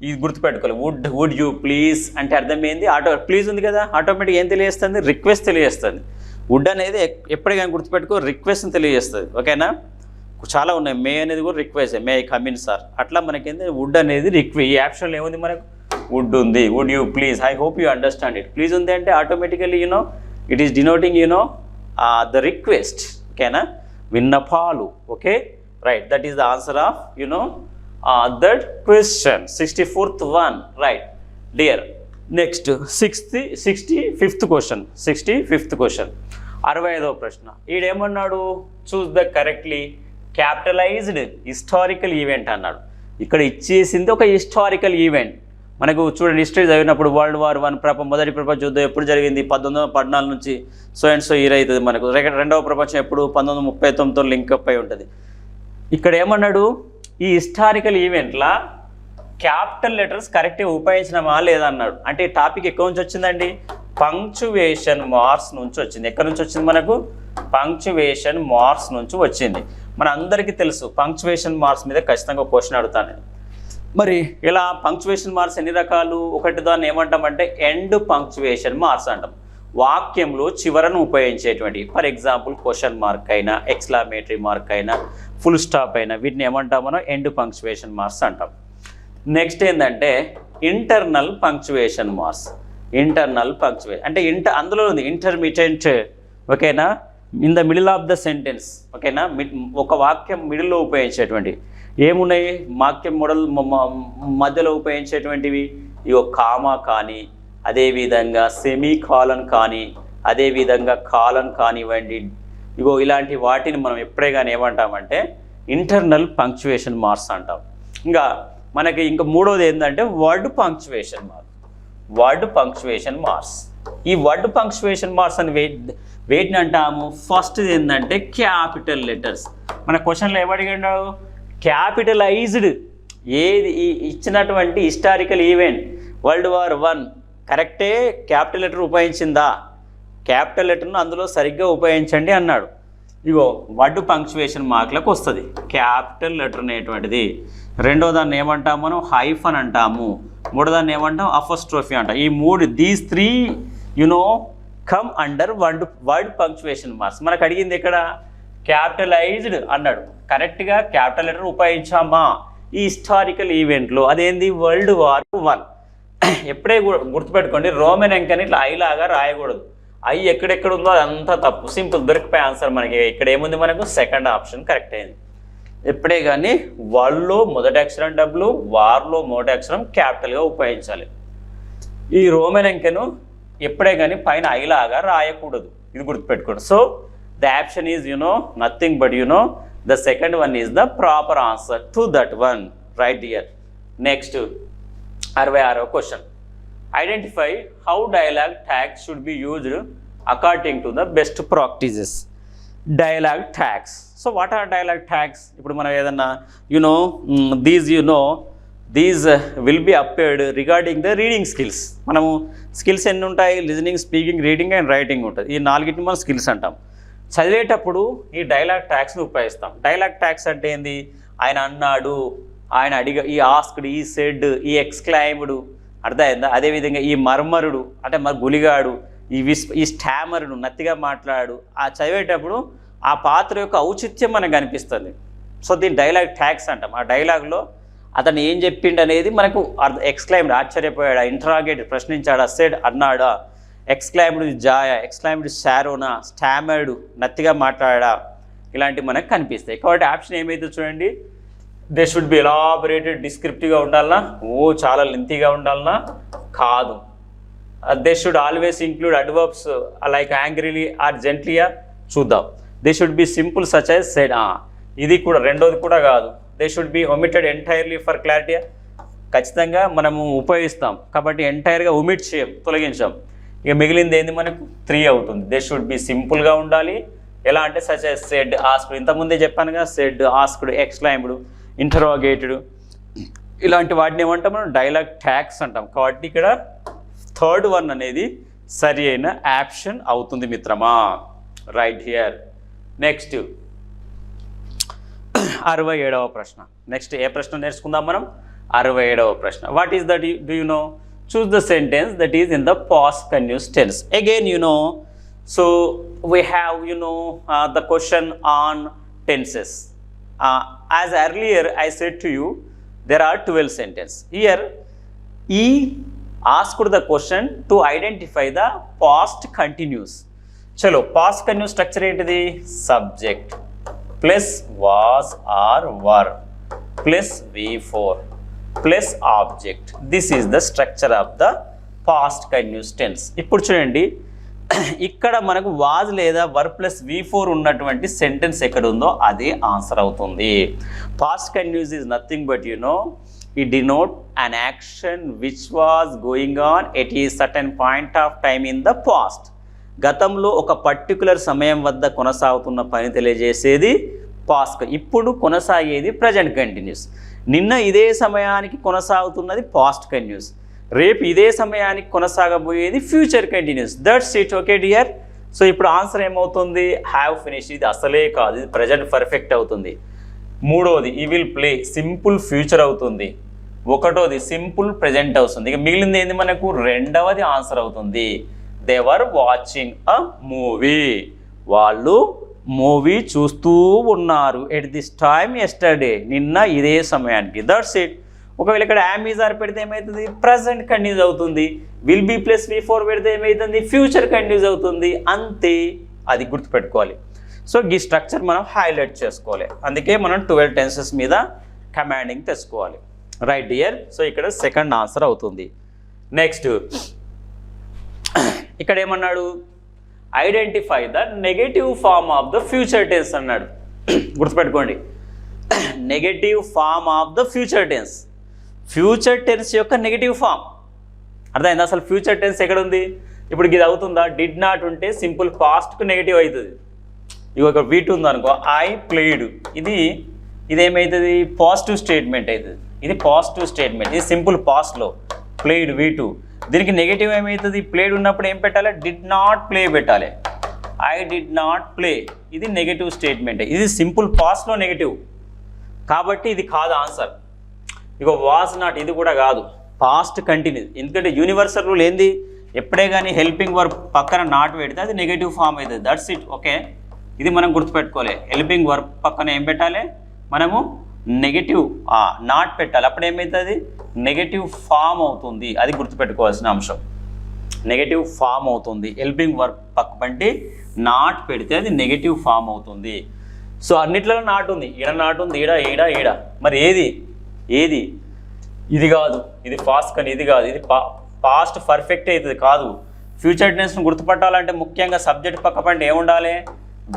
ఇది గుర్తుపెట్టుకోవాలి. వుడ్ యూ ప్లీజ్ అంటే అర్థం ఏంది? ప్లీజ్ ఉంది కదా, ఆటోమేటిక్ ఏం తెలియజేస్తుంది? రిక్వెస్ట్ తెలియజేస్తుంది. వుడ్ అనేది ఎప్పటికైనా గుర్తుపెట్టుకో, రిక్వెస్ట్ని తెలియజేస్తుంది, ఓకేనా. చాలా ఉన్నాయి. మే అనేది కూడా request, may I come in sir. అట్లా మనకేంది? వుడ్ అనేది ఈ ఆప్షన్లో ఏముంది మనకు? వుడ్ ఉంది. Would you please, I hope you understand it. Please ఉంది అంటే automatically it is denoting the request, ఓకేనా. విన్నపాలు, okay, right. That is the answer of that question. 64th one, right, dear. Next 65th question. 65వ ప్రశ్న. ఈడేమన్నాడు? Choose the correctly capitalized historical event అన్నాడు. ఇక్కడ ఇచ్చేసింది ఒక హిస్టారికల్ ఈవెంట్. మనకు చూడండి, హిస్టరీ చదివినప్పుడు వరల్డ్ వార్ 1 మొదటి ప్రపంచ యుద్ధం ఎప్పుడు జరిగింది? 1914 నుంచి సో అండ్ సో ఇయర్ అవుతుంది. మనకు రెండవ ప్రపంచం ఎప్పుడు? 1939తో లింకప్ అయి ఉంటుంది. ఇక్కడ ఏమన్నాడు? ఈ హిస్టారికల్ ఈవెంట్లా క్యాపిటల్ లెటర్స్ కరెక్ట్గా ఉపయోగించినమా లేదన్నాడు. అంటే ఈ టాపిక్ ఎక్కడి నుంచి వచ్చిందండి? పంక్చువేషన్ మార్క్స్ నుంచి వచ్చింది. ఎక్కడి నుంచి వచ్చింది మనకు? పంక్చువేషన్ మార్క్స్ నుంచి వచ్చింది. మన అందరికీ తెలుసు పంక్చువేషన్ మార్క్స్ మీద ఖచ్చితంగా క్వశ్చన్ అడుగుతాను. మరి ఇలా పంక్చువేషన్ మార్క్స్ ఎన్ని రకాలు? ఒకటి దాన్ని ఏమంటామంటే ఎండ్ పంక్చువేషన్ మార్క్స్ అంటాం. వాక్యంలో చివరను ఉపయోగించేటువంటి, ఫర్ ఎగ్జాంపుల్ క్వశ్చన్ మార్క్ అయినా, ఎక్స్క్లమేటరీ మార్క్ అయినా, ఫుల్ స్టాప్ అయినా, వీటిని ఏమంటాం మనం? ఎండ్ పంక్చువేషన్ మార్క్స్ అంటాం. నెక్స్ట్ ఏంటంటే internal punctuation marks. Internal punctuation అంటే అందులో ఉంది ఇంటర్మీడియట్, ఓకేనా, in the middle of the sentence, ఓకేనా. ఒక వాక్యం మిడిల్లో ఉపయోగించేటువంటి ఏమున్నాయి? వాక్యం మధ్యలో ఉపయోగించేటువంటివి కామా కానీ, అదేవిధంగా సెమీ కాలన్ కానీ, అదేవిధంగా కాలన్ కానివ్వండి, ఇలాంటి వాటిని మనం ఎప్పుడే కానీ ఏమంటామంటే ఇంటర్నల్ పంక్చువేషన్ మార్క్స్ అంటాం. ఇంకా మనకి మూడోది ఏంటంటే వర్డ్ పంక్చువేషన్ మార్క్స్. ఈ వర్డ్ పంక్చువేషన్ మార్క్స్ అని వేటిని అంటాము? ఫస్ట్ ఏంటంటే క్యాపిటల్ లెటర్స్. మన క్వశ్చన్లో ఏమడిగాడు? క్యాపిటలైజ్డ్ ఏది ఇచ్చినటువంటి హిస్టారికల్ ఈవెంట్ వరల్డ్ వార్ 1 కరెక్టే క్యాపిటల్ లెటర్ ఉపయోగించిందా? క్యాపిటల్ లెటర్ను అందులో సరిగ్గా ఉపయోగించండి అన్నాడు. ఇగో వర్డ్ పంక్చువేషన్ మార్కులకు వస్తుంది క్యాపిటల్ లెటర్ అనేటువంటిది. రెండో దాన్ని ఏమంటాం మనం హైఫన్ అంటాము. మూడో దాన్ని ఏమంటాం అపోస్ట్రోఫీ అంటాం. ఈ మూడు these three come under word punctuation marks. మనకు అడిగింది ఇక్కడ క్యాపిటలైజ్డ్ అన్నాడు, కరెక్ట్గా క్యాపిటల్ లెటర్ ఉపయోగించామా ఈ హిస్టారికల్ ఈవెంట్లో, అదేంది వరల్డ్ వార్ 1. ఎప్పుడే గుర్తుపెట్టుకోండి, రోమన్ అంకెని ఇట్లా ఐలాగా రాయకూడదు. ఐ ఎక్కడెక్కడ ఉందో అదంతా తప్పు. సింపుల్ దొరికిపోయే ఆన్సర్ మనకి. ఇక్కడ ఏముంది మనకు సెకండ్ ఆప్షన్ కరెక్ట్ అయింది. ఎప్పుడే కానీ వరల్డ్లో మొదటి అక్షరం డబ్ల్యూ, వార్లో మొదటి అక్షరం క్యాపిటల్గా ఉపయోగించాలి. ఈ రోమన్ అంకెను ఎప్పుడే కానీ పైన ఐలాగా రాయకూడదు, ఇది గుర్తుపెట్టుకోండి. So the option is nothing but the second one is the proper answer to that one right here. Next 66వ question. Identify how dialogue tags should be used according to the best practices. Dialogue tags. So what are dialogue tags? ఇప్పుడు మనం ఏదన్నా these will be appeared regarding the reading skills. మనము స్కిల్స్ ఎన్ని ఉంటాయి? Listening, speaking, reading and writing ఉంటుంది. ఈ నాలుగింటిని మనం స్కిల్స్ అంటాం. చదివేటప్పుడు ఈ డైలాగ్ ట్యాగ్స్ని ఉపయోగిస్తాం. డైలాగ్ ట్యాగ్స్ అంటే ఏంది? ఆయన అన్నాడు, ఆయన ఈ ఆస్క్డ్, ఈ సెడ్, ఈ ఎక్స్క్లైమ్డ్, అర్థమైందా? అదేవిధంగా ఈ మర్మరుడు అంటే గులిగాడు, ఈ స్టామరుడు నత్తిగా మాట్లాడు. ఆ చదివేటప్పుడు ఆ పాత్ర యొక్క ఔచిత్యం మనకు అనిపిస్తుంది. సో దీని డైలాగ్ ట్యాగ్స్ అంటాం. ఆ డైలాగ్లో అతను ఏం చెప్పిండు అనేది మనకు ఎక్స్క్లైమ్డ్ ఆశ్చర్యపోయాడా, ఇంటరాగేటెడ్ ప్రశ్నించాడా, సెడ్ అన్నాడా, ఎక్స్క్లైమ్డ్ జాయా, ఎక్స్క్లైమ్డ్ శారోనా, స్టామర్డ్ నత్తిగా మాట్లాడా, ఇలాంటివి మనకు కనిపిస్తాయి. కాబట్టి ఆప్షన్ ఏమైతే చూడండి, దే షుడ్ బి ఎలాబరేటెడ్, డిస్క్రిప్టివ్గా ఉండాలన్నా, చాలా లెంతీగా ఉండాలన్నా కాదు. They should always include adverbs like angrily or జెంట్లీయా చూద్దాం. They should be simple such as said, ఇది కూడా రెండోది కూడా కాదు. They should be omitted entirely for clarity, ఖచ్చితంగా మనము ఉపయోగిస్తాం కాబట్టి ఎంటైర్గా ఒమిట్ చేయం, తొలగించాం. ఇక మిగిలింది ఏంది మనకు 3 అవుతుంది. దే షుడ్ బి సింపుల్గా ఉండాలి. ఎలా అంటే సచ్ యాజ్ సెడ్, ఆస్క్డ్, ఇంతకుముందే చెప్పానుగా, సెడ్, ఆస్క్డ్, ఎక్స్క్లైమ్డ్, ఇంటరాగేటెడ్, ఇలాంటి వాటిని ఏమంటాం మనం డైలాగ్ ట్యాగ్స్ అంటాం. కాబట్టి ఇక్కడ థర్డ్ వన్ అనేది సరి అయిన ఆప్షన్ అవుతుంది మిత్రమా. Right here. నెక్స్ట్ 67వ ప్రశ్న. నెక్స్ట్ ఏ ప్రశ్న నేర్చుకుందాం మనం? 67వ ప్రశ్న. What is that? Do you know? Choose the sentence that is in the past continuous tense. Again, so we have, the question on tenses. As earlier I said to you, there are 12 sentences. Here, he asked the question to identify the past continuous. Chalo, past continuous structure ఏంటిది? Subject plus was or were plus V4 plus object. This is the structure of the past continuous tense. ఇప్పుడు చూడండి, ఇక్కడ మనకు వాజ్ లేదా వర్ ప్లస్ V4 ఉన్నటువంటి సెంటెన్స్ ఎక్కడ ఉందో అదే ఆన్సర్ అవుతుంది. Past continuous is nothing but it denote an action which was going on at a certain point of time in the past. గతంలో ఒక పర్టికులర్ సమయం వద్ద కొనసాగుతున్న పని తెలియజేసేది పాస్ట్. ఇప్పుడు కొనసాగేది ప్రజెంట్ కంటిన్యూస్. నిన్న ఇదే సమయానికి కొనసాగుతున్నది పాస్ట్ కంటిన్యూస్. రేపు ఇదే సమయానికి కొనసాగబోయేది future continuous. That's it. Okay dear. So ఇప్పుడు ఆన్సర్ ఏమవుతుంది? Have finish. ఇది అసలే కాదు, ఇది ప్రజెంట్ పర్ఫెక్ట్ అవుతుంది. మూడోది ఈ విల్ ప్లే, సింపుల్ ఫ్యూచర్ అవుతుంది. ఒకటోది సింపుల్ ప్రెజెంట్ అవుతుంది. ఇక మిగిలింది ఏంది మనకు? రెండవది ఆన్సర్ అవుతుంది. They were watching a movie. వాళ్ళు మూవీ చూస్తూ ఉన్నారు. ఎట్ దిస్ టైమ్ ఎస్టర్డే, నిన్న ఇదే సమయానికి. That's it. ఒకవేళ ఇక్కడ యామ్ ఈజ్ ఆర్ పెడితే ఏమవుతుంది? ప్రజెంట్ కంటిన్యూస్ అవుతుంది. విల్ బీ ప్లస్ V4 పెడితే ఏమవుతుంది? ఫ్యూచర్ కంటిన్యూస్ అవుతుంది. అంతే, అది గుర్తుపెట్టుకోవాలి. సో ఈ స్ట్రక్చర్ మనం హైలైట్ చేసుకోవాలి. అందుకే మనం 12 టెన్సెస్ మీద కమాండింగ్ తెచ్చుకోవాలి. Right dear. సో ఇక్కడ సెకండ్ ఆన్సర్ అవుతుంది. నెక్స్ట్ ఇక్కడ ఏమన్నాడు? Identify the negative form of the future tense అన్నాడు. గుర్తుపెట్టుకోండి, negative form of the future tense. Future tense యొక్క నెగటివ్ ఫామ్ అర్థమైంది? అసలు ఫ్యూచర్ టెన్స్ ఎక్కడ ఉంది? ఇప్పుడు ఇది అవుతుందా? డిడ్ నాట్ ఉంటే సింపుల్ పాస్ట్కు నెగటివ్ అవుతుంది. ఇక ఒక V2 ఉందనుకో, ఐ ప్లేడ్, ఇదేమవుతుంది? పాజిటివ్ స్టేట్మెంట్ అవుతుంది. ఇది పాజిటివ్ స్టేట్మెంట్. ఇది సింపుల్ పాస్ట్లో ప్లేడ్ V2. దీనికి నెగటివ్ ఏమవుతుంది? ప్లేడ్ ఉన్నప్పుడు ఏం పెట్టాలి? డిడ్ నాట్ ప్లే పెట్టాలి. ఐ డిడ్ నాట్ ప్లే, ఇది నెగటివ్ స్టేట్మెంట్, ఇది సింపుల్ పాస్ట్లో నెగటివ్ కాబట్టి ఇది కాదు ఆన్సర్. ఇక వాజ్ నాట్, ఇది కూడా కాదు, పాస్ట్ కంటిన్యూస్. ఎందుకంటే యూనివర్సల్ రూల్ ఏంది, ఎప్పుడే కానీ హెల్పింగ్ వర్బ్ పక్కన నాట్ పెడితే అది నెగటివ్ ఫామ్ అవుతుంది. That's it. ఓకే, ఇది మనం గుర్తుపెట్టుకోవాలి. హెల్పింగ్ వర్బ్ పక్కన ఏం పెట్టాలి మనము, నెగటివ్ నాట్ పెట్టాలి. అప్పుడు ఏమవుతుంది, నెగటివ్ ఫామ్ అవుతుంది. అది గుర్తుపెట్టుకోవాల్సిన అంశం. నెగటివ్ ఫామ్ అవుతుంది. హెల్పింగ్ వర్బ్ పక్క పంటి నాట్ పెడితే అది నెగటివ్ ఫామ్ అవుతుంది. సో అన్నిట్లలో నాట్ ఉంది, ఈడ నాట్ ఉంది, ఈడ ఈడ ఈడ. మరి ఏది ఏది, ఇది కాదు, ఇది ఫాస్ట్ కానీ ఇది కాదు, ఇది పాస్ట్ పర్ఫెక్ట్ అవుతుంది కాదు. ఫ్యూచర్ టెన్స్ను గుర్తుపట్టాలంటే ముఖ్యంగా సబ్జెక్ట్ పక్క పంట ఏముండాలి,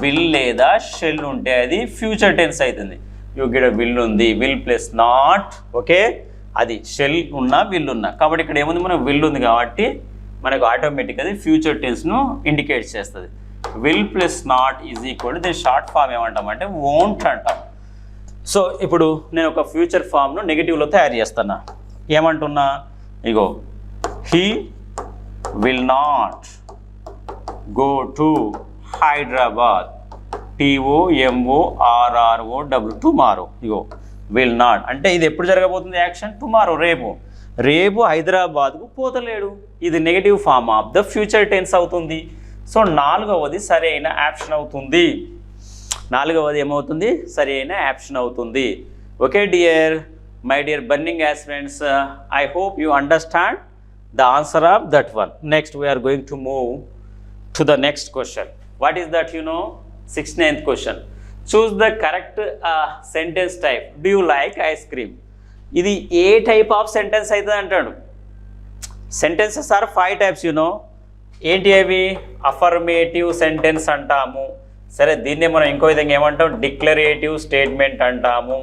విల్ లేదా షెల్ ఉంటే అది ఫ్యూచర్ టెన్స్ అవుతుంది. ఇక్కడ విల్ ఉంది, విల్ ప్లస్ నాట్. ఓకే, అది షెల్ ఉన్నా విల్ ఉన్నా. కాబట్టి ఇక్కడ ఏముంది, మనకు విల్ ఉంది కాబట్టి మనకు ఆటోమేటిక్ అది ఫ్యూచర్ టెన్స్ను ఇండికేట్ చేస్తుంది. Will plus not is equal దీని షార్ట్ ఫామ్ ఏమంటామంటే వోంట్ అంటాం. సో ఇప్పుడు నేను ఒక ఫ్యూచర్ ఫామ్ను నెగిటివ్లో తయారు చేస్తున్నా. ఏమంటున్నా, ఇగో he will not go to Hyderabad, TOMORROW tomorrow. ఇగో విల్ నాట్ అంటే ఇది ఎప్పుడు జరగబోతుంది యాక్షన్, టుమారో, రేపు. రేపు హైదరాబాద్కు పోతలేడు, ఇది negative form of the future tense అవుతుంది. సో నాలుగవది సరైన ఆప్షన్ అవుతుంది. నాలుగవది ఏమవుతుంది, సరైన ఆప్షన్ అవుతుంది. Okay dear, my dear burning aspirants, I hope you understand the answer of that one. Next we are going to move to the next question. What is that, you know, 69th question. Choose the correct sentence type. Do you like ice cream? ఇది ఏ టైప్ ఆఫ్ సెంటెన్స్ అవుతుంది అంటాడు. Sentences are 5 types, you know. ఏంటి అవి, అఫర్మేటివ్ సెంటెన్స్ అంటాము. సరే, దీన్నే మనం ఇంకో విధంగా ఏమంటాం, డిక్లరేటివ్ స్టేట్మెంట్ అంటాము.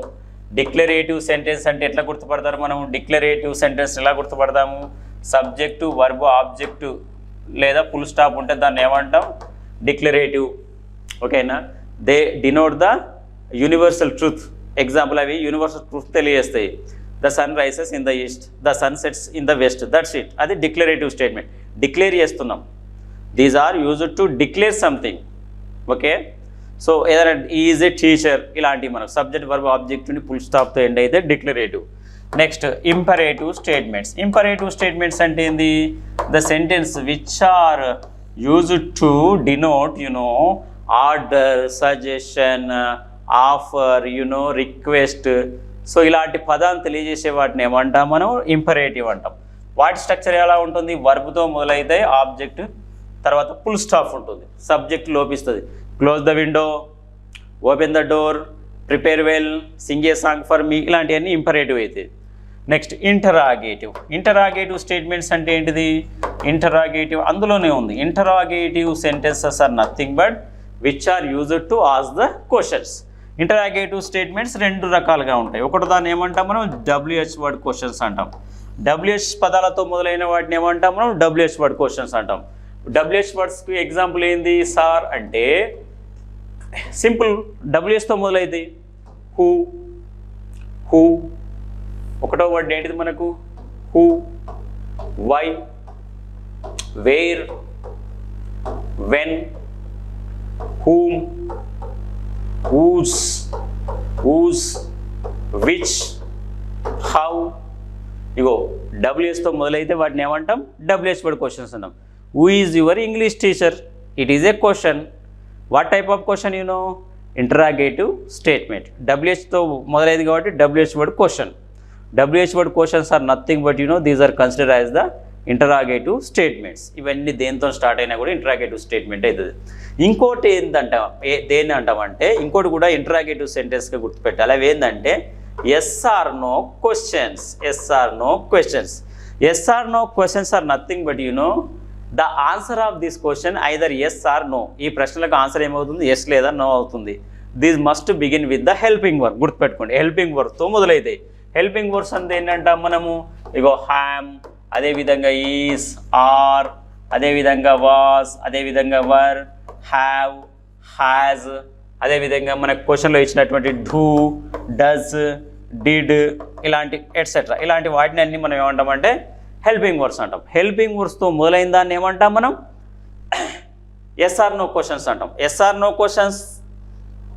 డిక్లరేటివ్ సెంటెన్స్ అంటే ఎట్లా గుర్తుపడతారు మనం, డిక్లరేటివ్ సెంటెన్స్ ఎలా గుర్తుపడతాము, సబ్జెక్టు వర్బ్ ఆబ్జెక్టు లేదా ఫుల్ స్టాప్ ఉంటే దాన్ని ఏమంటాం, డిక్లరేటివ్. ఓకేనా, they denote the universal truth. Example అవి యూనివర్సల్ ట్రూత్ తెలియజేస్తాయి. The sun rises in the east, the sun sets in the west, that's it. అది డిక్లరేటివ్ స్టేట్మెంట్, డిక్లేర్ చేస్తున్నాం. These are used to declare something. Okay, so ఏదైనా ఈజ్ ఏ టీచర్, ఇలాంటివి మనకు సబ్జెక్ట్ వర్బ్ ఆబ్జెక్ట్ నుండి ఫుల్ స్టాప్తో ఎండ్ అయితే declarative. Next imperative statements. Imperative statements అంటే ఏంది, the sentence which are used to denote order, suggestion, offer, request. So ఇలాంటి పదాలు తెలియజేసే వాటిని ఏమంటాం మనం, ఇంపరేటివ్ అంటాం. వాటి స్ట్రక్చర్ ఎలా ఉంటుంది, వర్బ్తో మొదలైతే ఆబ్జెక్ట్, తర్వాత ఫుల్ స్టాప్ ఉంటుంది, సబ్జెక్ట్ లోపిస్తుంది. Close the window, open the door, prepare well, sing a song for me, ఇలాంటివన్నీ ఇంపరేటివ్ అయితే. Next interrogative. ఇంటరాగేటివ్ స్టేట్మెంట్స్ అంటే ఏంటిది, ఇంటరాగేటివ్ అందులోనే ఉంది. Interrogative sentences are nothing but which are used to ask the questions. Interrogative statements 2 రకాలుగా ఉంటాయి. ఒకటి దాన్ని ఏమంటాం మనం, WH వర్డ్ క్వశ్చన్స్ అంటాం. WH పదాలతో మొదలైన వాటిని ఏమంటాం మనం, WH వర్డ్ క్వశ్చన్స్ అంటాం. WH వర్డ్స్కి ఎగ్జాంపుల్ ఏంది, సార్ అంటే సింపుల్ WHతో మొదలైతే హూ. హూ ఒకటో వర్డ్ ఏంటిది మనకు, who, why, where, when, whom, whose, whose, which, how. ఇగో WHతో మొదలైతే వాటిని ఏమంటాం, WH వర్డ్ క్వశ్చన్స్ అంటాం. Who is your English teacher, it is a question. What type of question, interrogative statement. WHతో మొదలైంది కాబట్టి WH word question. WH word questions are nothing but these are consider as the interrogative statements. ఇవన్నీ దేంతో స్టార్ట్ అయినా కూడా ఇంటరాగేటివ్ స్టేట్మెంట్ అవుతుంది. ఇంకోటి ఏంటంటాం, దేన్ని అంటామంటే, ఇంకోటి కూడా ఇంటరాగేటివ్ సెంటెన్స్గా గుర్తుపెట్టాలి. అవి ఏంటంటే yes or no questions. Yes or no questions. Yes or no questions are nothing but the answer of this question either yes or no. ఈ ప్రశ్నలకు ఆన్సర్ ఏమవుతుంది, ఎస్ లేదా నో అవుతుంది. This must begin with the helping verb. గుర్తుపెట్టుకోండి, హెల్పింగ్ వర్బ్తో మొదలైతాయి. హెల్పింగ్ వర్బ్స్ అంటే ఏంటంటాం మనము, ఇగో హ్యామ్, అదేవిధంగా ఈస్, ఆర్, అదేవిధంగా వాస్, అదేవిధంగా వర్, హ్యావ్, హ్యాజ్, అదేవిధంగా మనకు క్వశ్చన్లో ఇచ్చినటువంటి డూ, డస్, డిడ్, ఇలాంటి ఎట్సెట్రా, ఇలాంటి వాటిని అన్ని మనం ఏమంటామంటే హెల్పింగ్ వర్డ్స్ అంటాం. హెల్పింగ్ వర్డ్స్తో మొదలైన దాన్ని ఏమంటాం మనం, ఎస్ఆర్ నో క్వశ్చన్స్ అంటాం. ఎస్ఆర్ నో క్వశ్చన్స్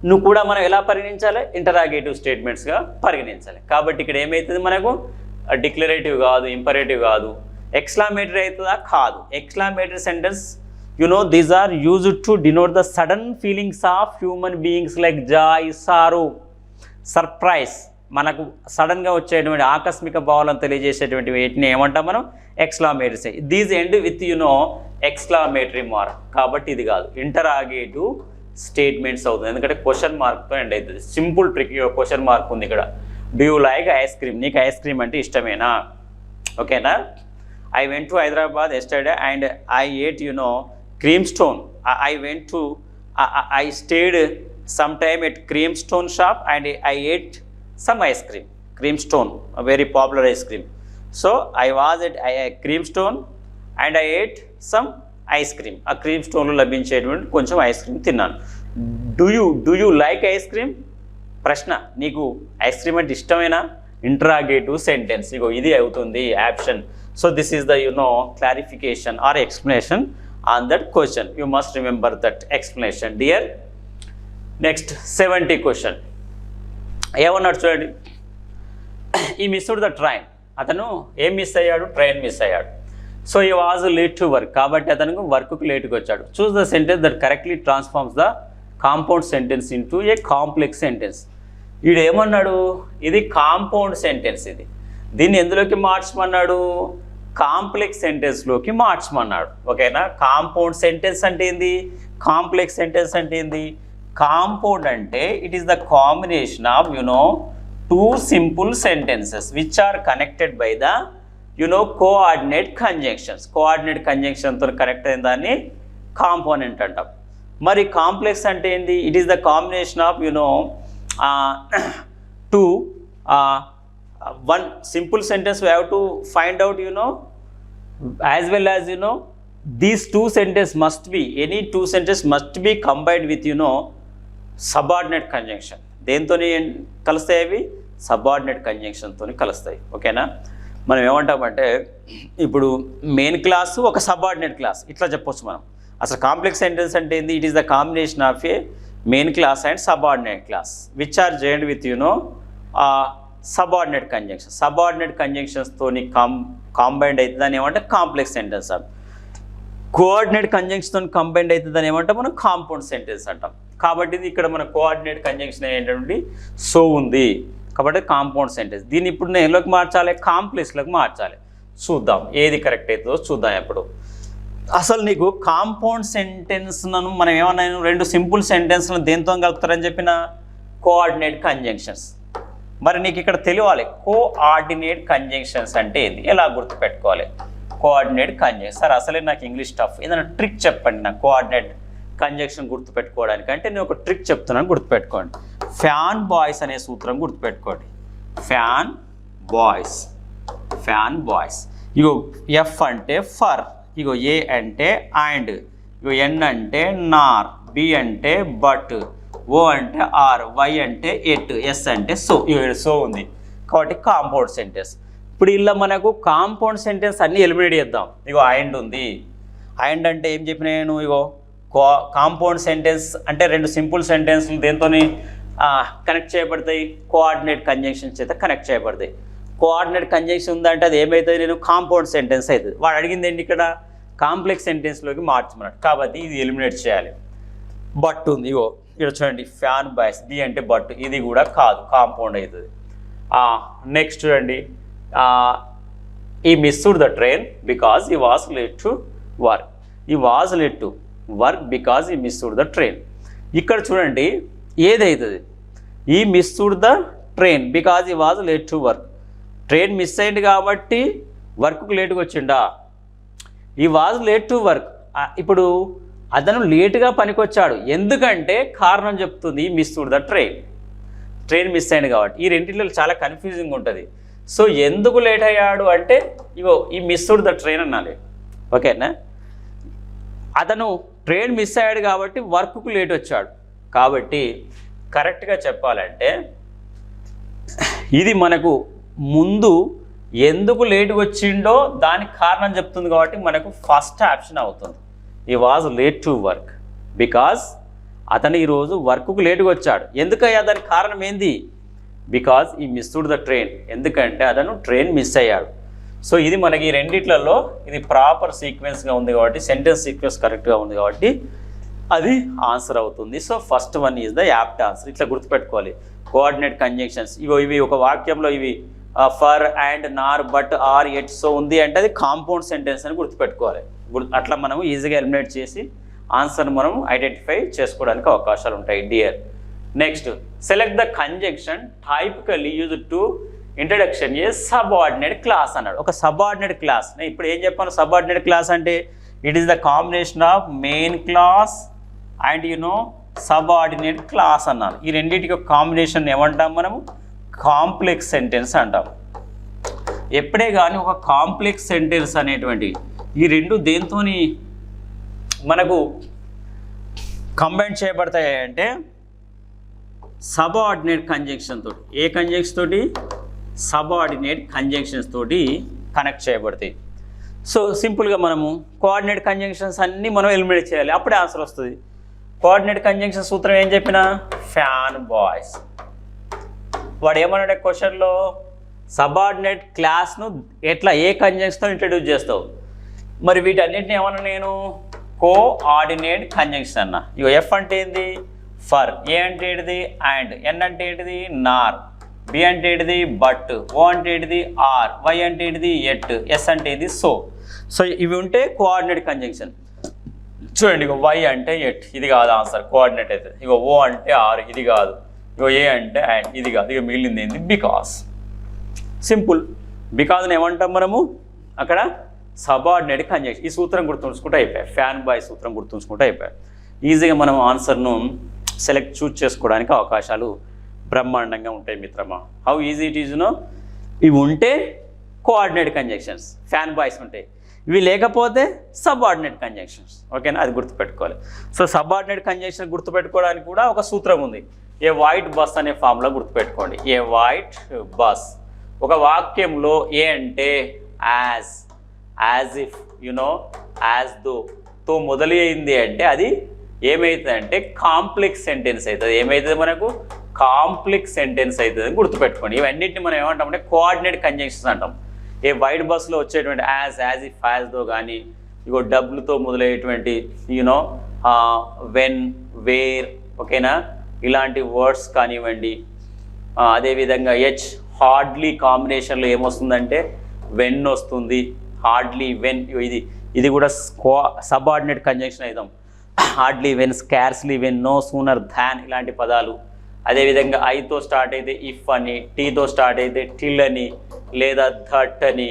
ను కూడా మనం ఎలా పరిగణించాలి? ఇంటరాగేటివ్ స్టేట్మెంట్స్గా పరిగణించాలి. కాబట్టి ఇక్కడ ఏమవుతుంది మనకు డిక్లరేటివ్ కాదు, ఇంపరేటివ్ కాదు, ఎక్స్క్లమేటరీ అవుతుందా? కాదు. Exclamatory sentence these are used to denote the sudden feelings of human beings like joy, sorrow, surprise. మనకు సడన్గా వచ్చేటువంటి ఆకస్మిక భావాలను తెలియజేసేటువంటి వీటిని ఏమంటాం మనం? Exclamatory. These end with exclamatory mark. కాబట్టి ఇది కాదు, ఇంటరాగేటివ్ స్టేట్మెంట్స్ అవుతుంది. ఎందుకంటే క్వశ్చన్ మార్క్తో ఎండ్ అవుతుంది. Simple trick. క్వశ్చన్ మార్క్ ఉంది ఇక్కడ. Do you like ice cream? నీకు ఐస్ క్రీమ్ అంటే ఇష్టమేనా? ఓకేనా? I went to Hyderabad yesterday and I ate Creamstone. I stayed sometime at Creamstone shop and I ate some ice cream. Creamstone, a very popular ice cream. So I was at Creamstone and I ate some ice cream. A Creamstone lo labinchetuvanti koncham ice cream తిన్నాను. Do you like ice cream? ప్రశ్న, నీకు ఐస్ క్రీమ్ అంటే ఇష్టమేనా? Interrogative sentence. ఇగో ఇది అవుతుంది option. So this is the clarification or explanation on that question. You must remember that explanation, dear. Next 70 question. ఏమన్నాడు చూడండి. ఈ మిస్డ్ ద ట్రైన్. అతను ఏం మిస్ అయ్యాడు? ట్రైన్ మిస్ అయ్యాడు. సో ఈ వాజ్ లేట్ టు వర్క్. కాబట్టి అతను వర్క్కి లేట్గా వచ్చాడు. Choose the sentence that correctly transforms the compound sentence into A complex sentence. వీడు ఏమన్నాడు? ఇది కాంపౌండ్ సెంటెన్స్. ఇది దీన్ని ఎందులోకి మార్చమన్నాడు? కాంప్లెక్స్ సెంటెన్స్లోకి మార్చమన్నాడు. ఓకేనా? కాంపౌండ్ సెంటెన్స్ అంటే ఏంది? కాంప్లెక్స్ సెంటెన్స్ అంటే ఏంది? కాంపౌండ్ అంటే it is the combination of two simple sentences which are connected by the coordinate conjunctions. Coordinate కంజంక్షన్తో కనెక్ట్ అయిన దాన్ని కాంపోనెంట్ అంటాం. మరి కాంప్లెక్స్ అంటే ఏంది? It is the combination of two one simple sentence we have to find out as well as these two sentences must be, any two sentences must be combined with subordinate conjunction. దేంతోని కలుస్తాయి అవి? సబార్డినేట్ కంజంక్షన్తోని కలుస్తాయి. ఓకేనా? మనం ఏమంటామంటే ఇప్పుడు మెయిన్ క్లాసు ఒక సబార్డినేట్ క్లాస్ ఇట్లా చెప్పొచ్చు మనం. అసలు కాంప్లెక్స్ సెంటెన్స్ అంటే ఏంది? It is the combination of a main clause and subordinate clause which are joined with subordinate conjunction. Subordinate కంజంక్షన్స్తోని కాంబైండ్ అవుతుంది అని ఏమంటే కాంప్లెక్స్ సెంటెన్స్ అంటాం. కోఆర్డినేట్ కంజంక్షన్తో కంబైండ్ అవుతుంది అని ఏమంటే మనం కాంపౌండ్ సెంటెన్స్ అంటాం. కాబట్టి ఇది ఇక్కడ మన కోఆర్డినేట్ కంజంక్షన్ ఏంటంటే సో ఉంది కాబట్టి కాంపౌండ్ సెంటెన్స్. దీన్ని ఇప్పుడు నేను ఎందులోకి మార్చాలి? కాంప్లెక్స్లోకి మార్చాలి. చూద్దాం ఏది కరెక్ట్ అవుతుందో చూద్దాం. ఇప్పుడు అసలు నీకు కాంపౌండ్ సెంటెన్స్లను మనం ఏమన్నా రెండు సింపుల్ సెంటెన్స్లను దేంతో కలుపుతారని చెప్పిన కోఆర్డినేట్ కంజంక్షన్స్. మరి నీకు ఇక్కడ తెలియాలి కోఆర్డినేట్ కంజంక్షన్స్ అంటే ఏంది, ఎలా గుర్తుపెట్టుకోవాలి కోఆర్డినేట్ కంజంక్షన్. సార్ అసలే నాకు ఇంగ్లీష్ టఫ్, ఏదైనా ట్రిక్ చెప్పండి నాకు కోఆర్డినేట్ కంజంక్షన్ గుర్తుపెట్టుకోవడానికి. అంటే నేను ఒక ట్రిక్ చెప్తున్నాను, గుర్తుపెట్టుకోండి. ఫ్యాన్ బాయ్స్ అనే సూత్రం గుర్తుపెట్టుకోండి. Fan boys, fan boys. ఇగో ఎఫ్ అంటే ఫర్, ఇగో ఏ అంటే అండ్, ఇగో ఎన్ అంటే నార్, బి అంటే బట్, ఓ అంటే ఆర్, వై అంటే ఎట్, ఎస్ అంటే సో. సో ఉంది కాబట్టి కాంపౌండ్ సెంటెన్స్. ఇప్పుడు ఇలా మనకు కాంపౌండ్ సెంటెన్స్ అన్నీ ఎలిమినేట్ చేద్దాం. ఇగో అండ్ ఉంది. అండ్ అంటే ఏం చెప్పిన నేను? ఇగో కాంపౌండ్ సెంటెన్స్ అంటే రెండు సింపుల్ సెంటెన్స్లు దేంతో కనెక్ట్ చేయబడతాయి? కోఆర్డినేట్ కంజంక్షన్ చేత కనెక్ట్ చేయబడతాయి. కోఆర్డినేట్ కంజంక్షన్ ఉందంటే అది ఏమవుతుంది? నేను కాంపౌండ్ సెంటెన్స్ అవుతుంది. వాడు అడిగింది ఏంటి ఇక్కడ? కాంప్లెక్స్ సెంటెన్స్లోకి మార్చమన్నాడు కాబట్టి ఇది ఎలిమినేట్ చేయాలి. బట్ ఉంది. ఇగో ఇక్కడ చూడండి ఫ్యాన్ బాయ్స్, బి అంటే బట్, ఇది కూడా కాదు, కాంపౌండ్ అవుతుంది. నెక్స్ట్ చూడండి, ఈ మిస్డ్ ద ట్రైన్ బికాజ్ ఈ వాజ్ లేట్ టు వర్క్. ఈ was late to work because ఈ మిస్డ్ ద ట్రైన్. ఇక్కడ చూడండి ఏదవుతుంది? ఈ మిస్డ్ ద ట్రైన్ బికాజ్ ఈ was late to work. Train miss అయింది కాబట్టి వర్క్కు లేటుగా వచ్చిండా? ఈ వాజ్ లేట్ టు వర్క్. ఇప్పుడు అతను లేటుగా పనికొచ్చాడు ఎందుకంటే కారణం చెప్తుంది missed the train. Train miss అయింది కాబట్టి. ఈ రెండింటిలో చాలా కన్ఫ్యూజింగ్ ఉంటుంది. సో ఎందుకు లేట్ అయ్యాడు అంటే ఇగో ఈ మిస్డ్ ద ట్రైన్ అనాలి. ఓకేనా? అతను ట్రైన్ మిస్ అయ్యాడు కాబట్టి వర్క్కు లేట్ వచ్చాడు. కాబట్టి కరెక్ట్గా చెప్పాలంటే ఇది మనకు ముందు ఎందుకు లేట్ వచ్చిండో దానికి కారణం చెప్తుంది కాబట్టి మనకు ఫస్ట్ ఆప్షన్ అవుతుంది. ఈ was late to work because అతను ఈరోజు వర్క్కు లేటుగా వచ్చాడు. ఎందుకయ్యా దానికి కారణం ఏంది? బికాజ్ ఈ మిస్డ్ ద ట్రైన్, ఎందుకంటే అతను ట్రైన్ మిస్ అయ్యాడు. సో ఇది మనకి రెండిట్లలో ఇది ప్రాపర్ సీక్వెన్స్గా ఉంది కాబట్టి, సెంటెన్స్ సీక్వెన్స్ కరెక్ట్గా ఉంది కాబట్టి అది ఆన్సర్ అవుతుంది. So first one is the apt answer. ఇట్లా గుర్తుపెట్టుకోవాలి. కోఆర్డినేట్ కంజంక్షన్స్ ఇవి ఒక వాక్యంలో ఇవి for and Nar but are at so ఉంది అంటే అది కాంపౌండ్ సెంటెన్స్ అని గుర్తుపెట్టుకోవాలి. అట్లా మనం ఈజీగా ఎలిమినేట్ చేసి ఆన్సర్ని మనం ఐడెంటిఫై చేసుకోవడానికి అవకాశాలు ఉంటాయి dear. Next, select the conjunction typically used to introduction a subordinate clause అన్నాడు. ఒక సబార్డినేట్ క్లాస్, నేను ఇప్పుడు ఏం చెప్పాను? సబార్డినేట్ క్లాస్ అంటే it is the combination of main clause and subordinate clause అన్నాను. ఈ రెండింటికి ఒక కాంబినేషన్ ఏమంటాం మనము? కాంప్లెక్స్ సెంటెన్స్ అంటాం. ఎప్పుడే కానీ ఒక కాంప్లెక్స్ సెంటెన్స్ అనేటువంటి ఈ రెండు దేంతోని మనకు కంబైన్ చేయబడతాయి అంటే సబార్డినేట్ కంజంక్షన్ తోటి. ఏ కంజంక్షన్ తోటి? సబార్డినేట్ కంజంక్షన్స్ తోటి కనెక్ట్ చేయబడతాయి. సో సింపుల్గా మనము కోఆర్డినేట్ కంజంక్షన్స్ అన్నీ మనం ఎలిమినేట్ చేయాలి, అప్పుడే ఆన్సర్ వస్తుంది. కోఆర్డినేట్ కంజంక్షన్ సూత్రం ఏం చెప్పినా? Fan boys. వాడు ఏమన్నాడు క్వశ్చన్లో? సబార్డినేట్ క్లాస్ను ఎట్లా ఏ కంజంక్షన్తో ఇంట్రడ్యూస్ చేస్తావు? మరి వీటన్నిటిని ఏమన్నా నేను కోఆర్డినేట్ కంజంక్షన్ అన్న. ఇగో ఎఫ్ అంటే ఏంది? ఫర్. ఏ అంటే ఏంటిది? అండ్. ఎన్ అంటే ఏంటిది? నార్. బి అంటే ఏంటిది? బట్. ఓ అంటే ఏంటిది? ఆర్. వై అంటే ఏంటిది? ఎట్. ఎస్ అంటే ఇది సో. సో ఇవి ఉంటే కోఆర్డినేట్ కంజంక్షన్. చూడండి, ఇగో వై అంటే ఎట్, ఇది కాదు ఆన్సర్ కోఆర్డినేట్ అయితే. ఇగో ఓ అంటే ఆర్, ఇది కాదు. ఇగో ఏ అంటే అండ్, ఇది కాదు. ఇక మిగిలింది ఏంది? బికాస్. సింపుల్. బికాజ్ని ఏమంటాం మనము అక్కడ? Subordinate conjunction. ఈ సూత్రం గుర్తుంచుకుంటే అయిపోయాయి. ఫ్యాన్ బాయ్ సూత్రం గుర్తుంచుకుంటే అయిపోయాయి. ఈజీగా మనం ఆన్సర్ను చూస్ చేసుకోవడానికి అవకాశాలు బ్రహ్మాండంగా ఉంటాయి మిత్రమా. హౌ ఈజీ ఇట్ ఈజ్ ఇవి ఉంటే కోఆర్డినేట్ కంజంక్షన్స్, ఫ్యాన్ బాయ్స్ ఉంటాయి. ఇవి లేకపోతే సబార్డినేట్ కంజంక్షన్స్. ఓకేనా? అది గుర్తుపెట్టుకోవాలి. సో సబార్డినేట్ కంజంక్షన్ గుర్తుపెట్టుకోవడానికి కూడా ఒక సూత్రం ఉంది. ఏ వైట్ బస్ అనే ఫామ్లో గుర్తుపెట్టుకోండి. ఏ వైట్ బస్. ఒక వాక్యంలో ఏ అంటే యాజ్, యాజ్ ఇఫ్, యాజ్ తో మొదలైంది అంటే అది ఏమవుతుందంటే కాంప్లెక్స్ సెంటెన్స్ అవుతుంది. ఏమవుతుంది మనకు? కాంప్లెక్స్ సెంటెన్స్ అవుతుంది అని గుర్తుపెట్టుకోండి. ఇవన్నిటిని మనం ఏమంటామంటే కోఆర్డినేట్ కంజంక్షన్స్ అంటాం. ఏ వైట్ బస్లో వచ్చేటువంటి as, as if, as though కానీ, ఇగో డబ్లుతో మొదలయ్యేటువంటి వెన్, వేర్, ఓకేనా, ఇలాంటి వర్డ్స్ కానివ్వండి. అదేవిధంగా హెచ్, హార్డ్లీ కాంబినేషన్లో ఏమొస్తుందంటే వెన్ వస్తుంది. హార్డ్లీ, వెన్, ఇది కూడా సబార్డినేట్ కంజంక్షన్ అవుతాం. Hardly when, scarcely when, no sooner than, ఇలాంటి పదాలు. అదేవిధంగా ఐతో స్టార్ట్ అయితే ఇఫ్ అని, టీతో స్టార్ట్ అయితే టిల్ అని, లేదా థట్ అని,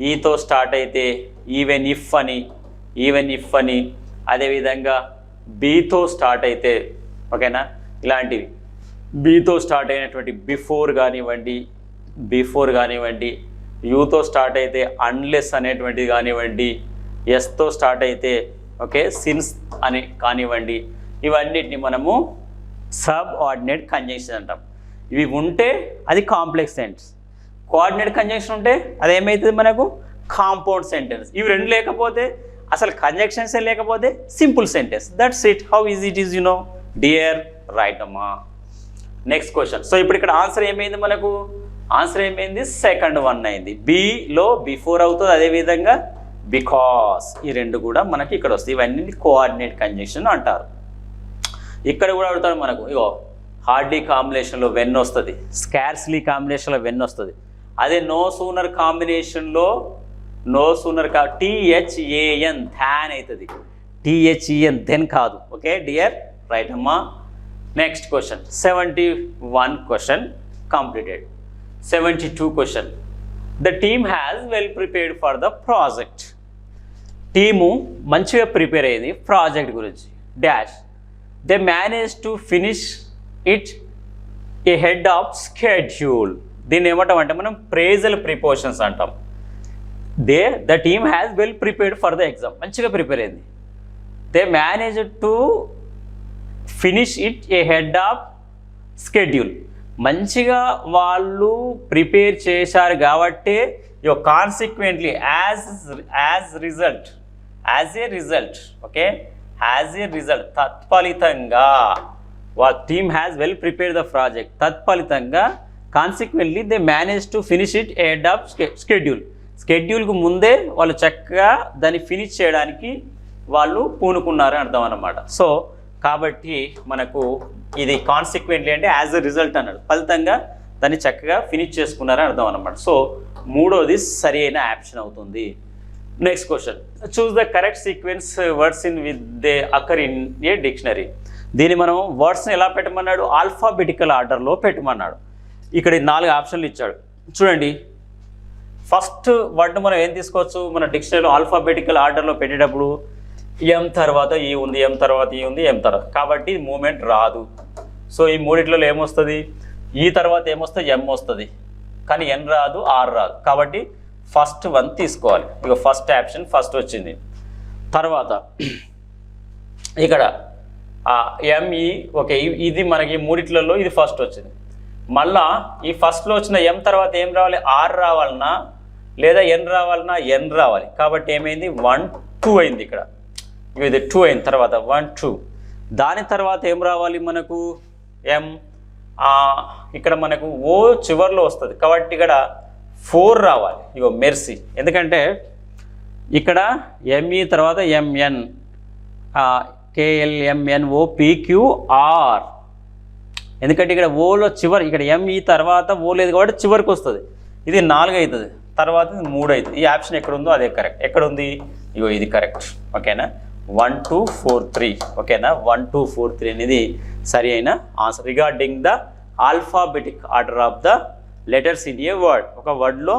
ఈతో స్టార్ట్ అయితే ఈవెన్ ఇఫ్ అని, ఈవెన్ ఇఫ్ అని. అదేవిధంగా బీతో స్టార్ట్ అయితే, ఓకేనా, ఇలాంటివి. బీతో స్టార్ట్ అయినటువంటి బిఫోర్ కానివ్వండి, యూతో స్టార్ట్ అయితే అన్లెస్ అనేటువంటిది కానివ్వండి, ఎస్తో స్టార్ట్ అయితే ఓకే సిన్స్ అని కానివ్వండి. ఇవన్నిటిని మనము సబ్ ఆర్డినేట్ కంజంక్షన్ అంటాం. ఇవి ఉంటే అది కాంప్లెక్స్ సెంటెన్స్. కోఆర్డినేట్ కంజంక్షన్ ఉంటే అది ఏమవుతుంది మనకు? Compound sentence. ఇవి రెండు లేకపోతే, అసలు కంజంక్షన్సే లేకపోతే simple sentence. That's it. How easy it is dear. Right అమ్మా. Next question. సో ఇప్పుడు ఇక్కడ ఆన్సర్ ఏమైంది మనకు? ఆన్సర్ ఏమైంది? సెకండ్ వన్ అయింది. బిలో బిఫోర్ అవుతుంది, అదేవిధంగా బికాస్. ఈ రెండు కూడా మనకి ఇక్కడ వస్తాయి. ఇవన్నీ కోఆర్డినేట్ కంజంక్షన్ అంటారు. ఇక్కడ కూడా అడుగుతాడు మనకు. ఇగో హార్డ్లీ కాంబినేషన్లో వెన్ వస్తుంది, స్కార్స్లీ కాంబినేషన్లో వెన్ వస్తుంది. అదే నో సూనర్ కాంబినేషన్లో టీహెచ్ఏఎన్ థాన్ అవుతుంది. టీహెచ్ఈఎన్ దెన్ కాదు. Okay dear. రైట్ అమ్మా. Next question. 71 question completed. 72 question. The team has well prepared for the project. Team మంచిగా ప్రిపేర్ అయ్యింది ప్రాజెక్ట్ గురించి. Dash they manage to finish it ahead of schedule. దీన్ని ఏమంటాం అంటే మనం ప్రేజల్ ప్రిపోర్షన్స్ అంటాం. The team has well prepared for the exam. మంచిగా ప్రిపేర్ అయింది. They manage to finish it ahead of schedule. మంచిగా వాళ్ళు ప్రిపేర్ చేశారు కాబట్టే consequently as result as a result, okay, as a result, తత్ఫలితంగా team has well prepared the project, తత్ఫలితంగా consequently they manage to finish it ahead of స్కెడ్యూల్కు ముందే వాళ్ళు చక్కగా దాన్ని ఫినిష్ చేయడానికి వాళ్ళు పూనుకున్నారని అర్థం అన్నమాట. సో కాబట్టి మనకు ఇది కాన్సిక్వెంట్లీ అంటే యాజ్ ఎ రిజల్ట్ అన్నాడు, ఫలితంగా దాన్ని చక్కగా ఫినిష్ చేసుకున్నారని అర్థం అన్నమాట. సో మూడోది సరి అయిన ఆప్షన్ అవుతుంది. Next question, choose the correct sequence words in with they occur in a dictionary. దీన్ని మనం వర్డ్స్ని ఎలా పెట్టమన్నాడు, ఆల్ఫాబెటికల్ ఆర్డర్లో పెట్టమన్నాడు. ఇక్కడ 4 ఆప్షన్లు ఇచ్చాడు చూడండి. ఫస్ట్ వర్డ్ మనం ఏం తీసుకోవచ్చు, మన డిక్షనరీలో ఆల్ఫాబెటికల్ ఆర్డర్లో పెట్టేటప్పుడు ఎం తర్వాత ఈ ఉంది, ఎం తర్వాత ఈ ఉంది, ఎం తర్వాత, కాబట్టి మూమెంట్ రాదు. సో ఈ మూడిట్లలో ఏమొస్తుంది, ఈ తర్వాత ఏమొస్తుంది, ఎం వస్తుంది, కానీ ఎన్ రాదు, ఆర్ రాదు, కాబట్టి ఫస్ట్ వన్ తీసుకోవాలి. ఇక ఫస్ట్ ఆప్షన్ ఫస్ట్ వచ్చింది. తర్వాత ఇక్కడ ఎంఈ, ఓకే, ఇది మనకి మూడిట్లలో ఇది ఫస్ట్ వచ్చింది. మళ్ళా ఈ ఫస్ట్లో వచ్చిన ఎం తర్వాత ఏం రావాలి, ఆర్ రావాలన్నా లేదా ఎన్ రావాలన్నా ఎన్ రావాలి, కాబట్టి ఏమైంది 1 2 అయింది. ఇక్కడ ఇది 2 అయిన తర్వాత 1 2, దాని తర్వాత ఏం రావాలి మనకు ఎం, ఇక్కడ మనకు ఓ చివర్లో వస్తుంది, కాబట్టి ఇక్కడ 4 రావాలి. ఇగో మెర్సీ, ఎందుకంటే ఇక్కడ ఎంఈ తర్వాత ఎంఎన్, KLMNOPQR, ఎందుకంటే ఇక్కడ ఓలో చివరి, ఇక్కడ ఎంఈ తర్వాత ఓ లేదు కాబట్టి చివరికి వస్తుంది, ఇది 4 అవుతుంది, తర్వాత 3 అవుతుంది. ఈ ఆప్షన్ ఎక్కడ ఉందో అదే కరెక్ట్. ఎక్కడ ఉంది, ఇగో ఇది కరెక్ట్, ఓకేనా, 1 2 4 3, ఓకేనా, 1 2 4 3 అనేది సరి అయిన answer. Regarding the alphabetic order of the letters in a word, ఒక వర్డ్లో